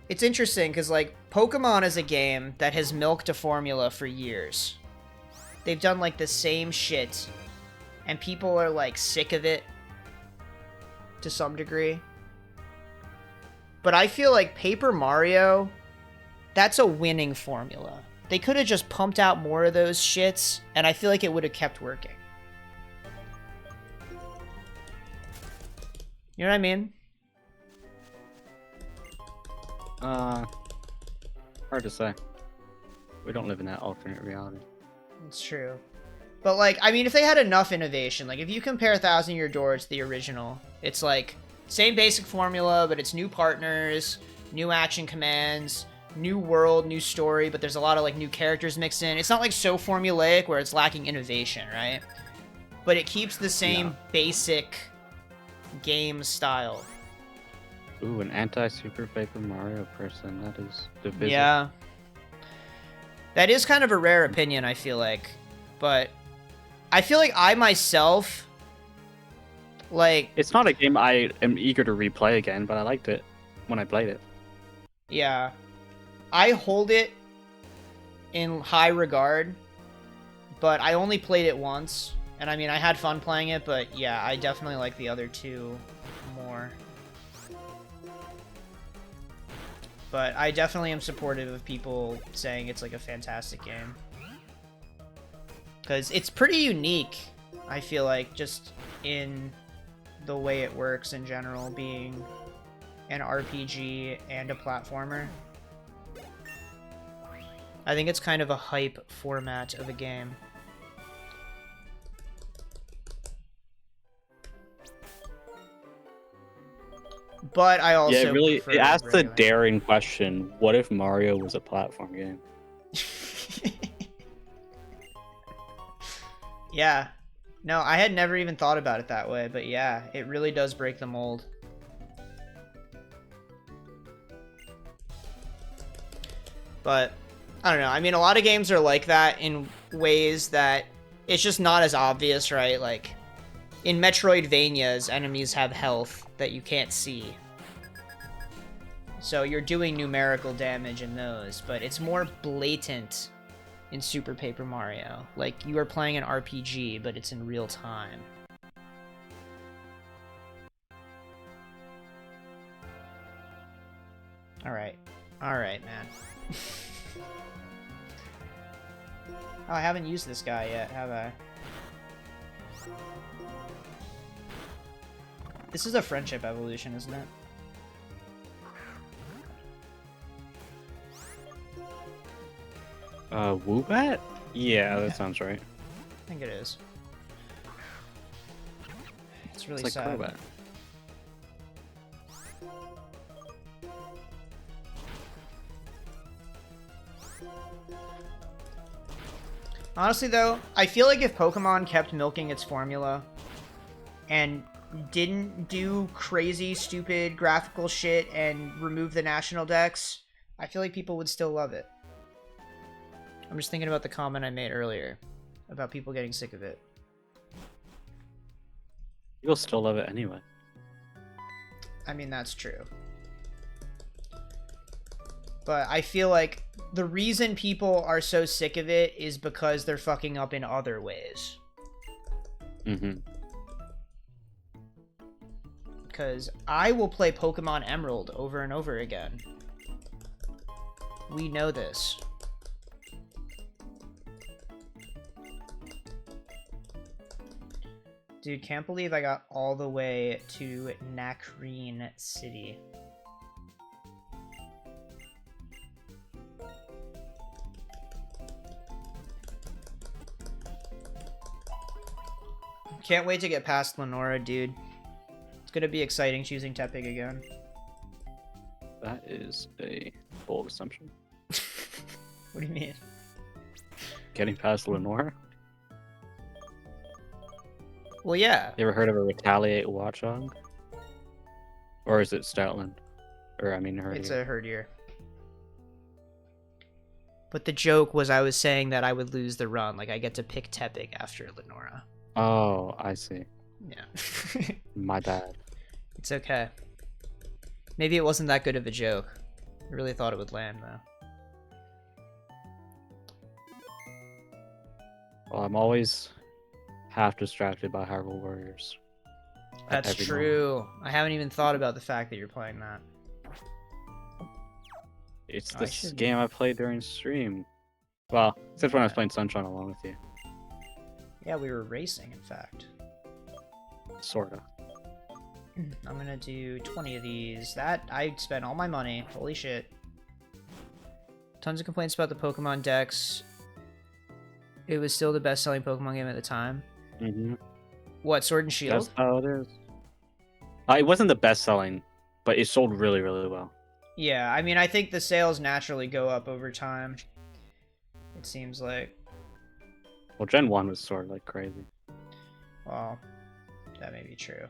It's interesting because, like, Pokemon is a game that has milked a formula for years. They've done, like, the same shit. And people are, like, sick of it. To some degree. But I feel like Paper Mario, that's a winning formula. They could have just pumped out more of those shits, and I feel like it would have kept working. You know what I mean? Hard to say. We don't live in that alternate reality. It's true. But, like, I mean, if they had enough innovation, like, if you compare 1,000 Year Door to the original, it's, like, same basic formula, but it's new partners, new action commands, new world, new story, but there's a lot of, like, new characters mixed in. It's not, like, so formulaic where it's lacking innovation, right? But it keeps the same basic game style. Ooh, an anti-Super Paper Mario person. That is divisive. Yeah. That is kind of a rare opinion, I feel like. But I feel like I myself Like, It's not a game I am eager to replay again, but I liked it when I played it. yeah. I hold it in high regard, but I only played it once. And I mean, I had fun playing it, but yeah, I definitely like the other two more. But I definitely am supportive of people saying it's like a fantastic game. Because it's pretty unique, I feel like, just in the way it works in general, being an RPG and a platformer. I think it's kind of a hype format of a game. But I also It prefer asks the regular. daring question: what if Mario was a platform game? Yeah. No, I had never even thought about it that way, but yeah, it really does break the mold. But, I don't know. I mean, a lot of games are like that in ways that it's just not as obvious, right? Like, in Metroidvanias, enemies have health that you can't see. So you're doing numerical damage in those, but it's more blatant in Super Paper Mario. Like, you are playing an RPG, but it's in real time. Alright. Alright, man. Oh, I haven't used this guy yet, have I? This is a friendship evolution, isn't it? Woobat? Yeah, that sounds right. I think it is. It's really It's like sad. Crobat. Honestly, though, I feel like if Pokemon kept milking its formula and didn't do crazy, stupid graphical shit and remove the national dex, I feel like people would still love it. I'm just thinking about the comment I made earlier about people getting sick of it. You'll still love it anyway. I mean, that's true. But I feel like the reason people are so sick of it is because they're fucking up in other ways. Mm-hmm. Because I will play Pokemon Emerald over and over again. We know this. Dude, can't believe I got all the way to Nacrene City. Can't wait to get past Lenora, dude. It's gonna be exciting choosing Tepig again. That is a bold assumption. What do you mean? Getting past Lenore? Well, yeah. You ever heard of a Retaliate Watchog? Or is it Stoutland? Or, I mean, Herdier. It's a Herdier. But the joke was I was saying that I would lose the run. Like, I get to pick Tepig after Lenora. Oh, I see. Yeah. My bad. It's okay. Maybe it wasn't that good of a joke. I really thought it would land, though. Well, I'm always half distracted by Hyrule Warriors. That's Every true. I haven't even thought about the fact that you're playing that. It's I this should- game I played during stream. Well, except when I was playing Sunshine along with you. Yeah, we were racing, in fact. Sorta. I'm gonna do 20 of these. That, I spent all my money. Holy shit. Tons of complaints about the Pokemon Dex. It was still the best-selling Pokemon game at the time. Mm-hmm. What, Sword and Shield? That's how it is. It wasn't the best selling, but it sold really, really well. Yeah, I mean, I think the sales naturally go up over time. It seems like. Well, Gen 1 was sort of like crazy. Well, that may be true.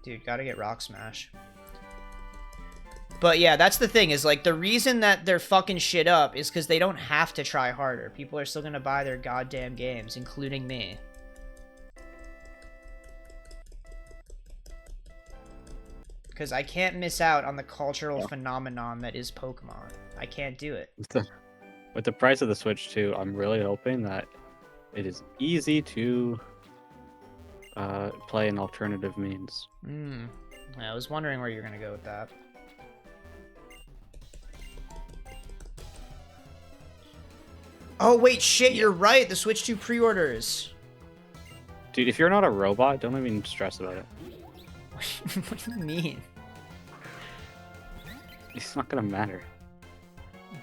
Dude, gotta get Rock Smash. But yeah, that's the thing, is like, the reason that they're fucking shit up is because they don't have to try harder. People are still gonna buy their goddamn games, including me. because I can't miss out on the cultural Yeah. phenomenon that is Pokemon. I can't do it. With the price of the Switch too, I'm really hoping that it is easy to play an alternative means. I was wondering where you're gonna go with that. Oh wait, shit, you're right. The Switch 2 pre-orders. Dude, if you're not a robot, don't even stress about it. What do you mean? It's not gonna matter.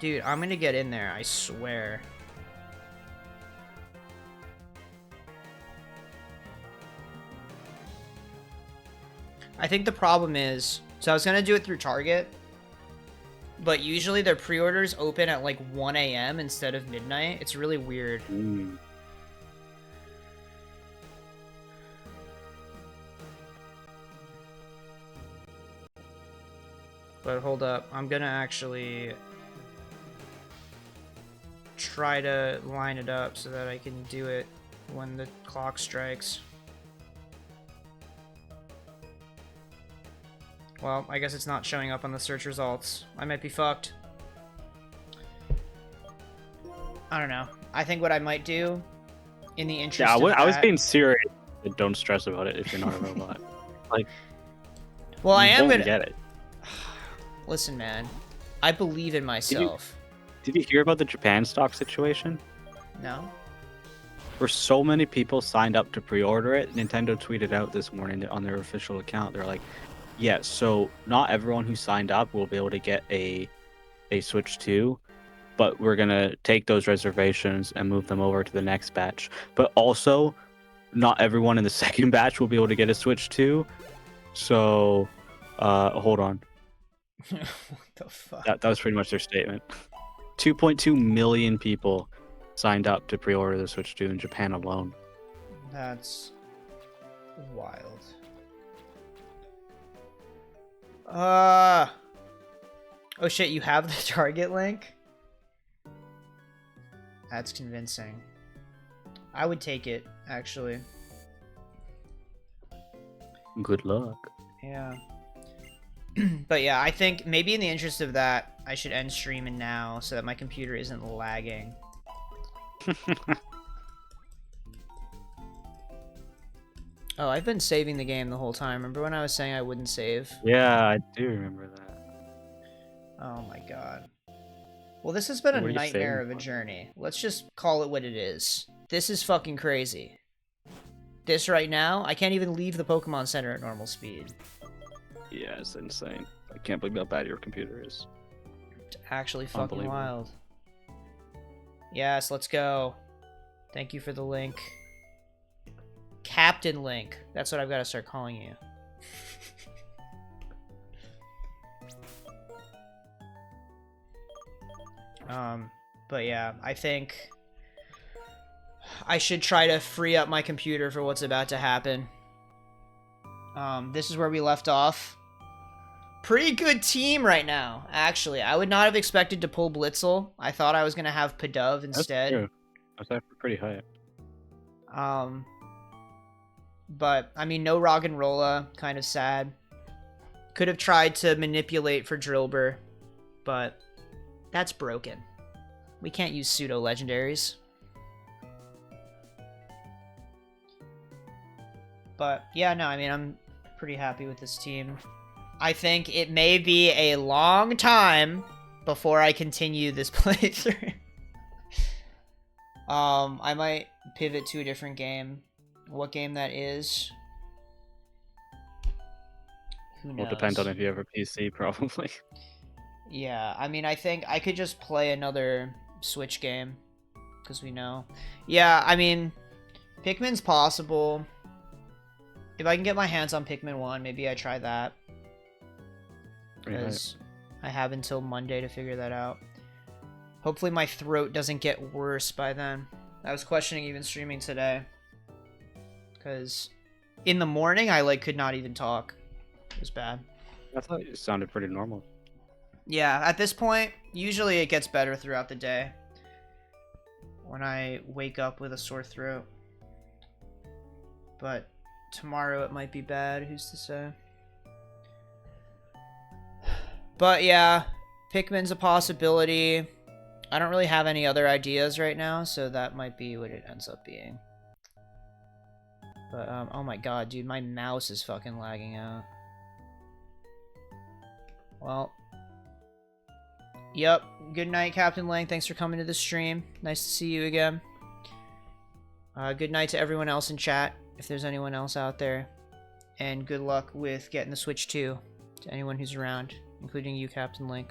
Dude, I'm gonna get in there, I swear. I think the problem is, so I was gonna do it through Target, but usually their pre-orders open at like 1 a.m. instead of midnight. It's really weird. But hold up, I'm gonna actually try to line it up so that I can do it when the clock strikes. Well, I guess it's not showing up on the search results. I might be fucked. I don't know. I think what I might do, in the interest of I was that- being serious. Don't stress about it if you're not a robot. Like, well, I you am won't gonna get it. Listen, man. I believe in myself. Did you hear about the Japan stock situation? No? Where so many people signed up to pre-order it, Nintendo tweeted out this morning on their official account. They're like, yeah, so not everyone who signed up will be able to get a Switch 2, but we're going to take those reservations and move them over to the next batch. But also, not everyone in the second batch will be able to get a Switch 2. So, hold on. What the fuck? That was pretty much their statement. 2.2 million people signed up to pre-order the Switch 2 in Japan alone. That's wild. Oh shit, you have the Target link? That's convincing. I would take it, actually. Good luck. Yeah. But yeah, I think maybe in the interest of that, I should end streaming now so that my computer isn't lagging. Oh, I've been saving the game the whole time. Remember when I was saying I wouldn't save? Yeah, I do remember that. Oh my god. Well, this has been a What are you nightmare saving of a for? journey. Let's just call it what it is. This is fucking crazy. This right now, I can't even leave the Pokemon Center at normal speed. Yeah, it's insane. I can't believe how bad your computer is. It's actually fucking Unbelievable. wild. Yes, let's go. Thank you for the link. Captain Link. That's what I've got to start calling you. But yeah, I think I should try to free up my computer for what's about to happen. This is where we left off. Pretty good team right now, actually. I would not have expected to pull Blitzel. I thought I was going to have Pidove instead. That's true. That's actually pretty high. But, I mean, no Roggenrola. Kind of sad. Could have tried to manipulate for Drillbur, but that's broken. We can't use pseudo-legendaries. But, yeah, no, I mean, I'm pretty happy with this team. I think it may be a long time before I continue this playthrough. I might pivot to a different game. What game that is? Who knows? Well, it depends on if you have a PC, probably. Yeah, I mean, I think I could just play another Switch game, because we know. Yeah, I mean, Pikmin's possible. If I can get my hands on Pikmin 1, maybe I try that. Because I have until Monday to figure that out. Hopefully my throat doesn't get worse by then. I was questioning even streaming today. Because in the morning, I could not even talk. It was bad. I thought it sounded pretty normal. Yeah, at this point, usually it gets better throughout the day. When I wake up with a sore throat. But tomorrow it might be bad, who's to say? But yeah, Pikmin's a possibility. I don't really have any other ideas right now, so that might be what it ends up being. But, oh my god, dude, my mouse is fucking lagging out. Well. Yep. Good night, Captain Lang. Thanks for coming to the stream. Nice to see you again. Good night to everyone else in chat, if there's anyone else out there. And good luck with getting the Switch 2 to anyone who's around, including you, Captain Link.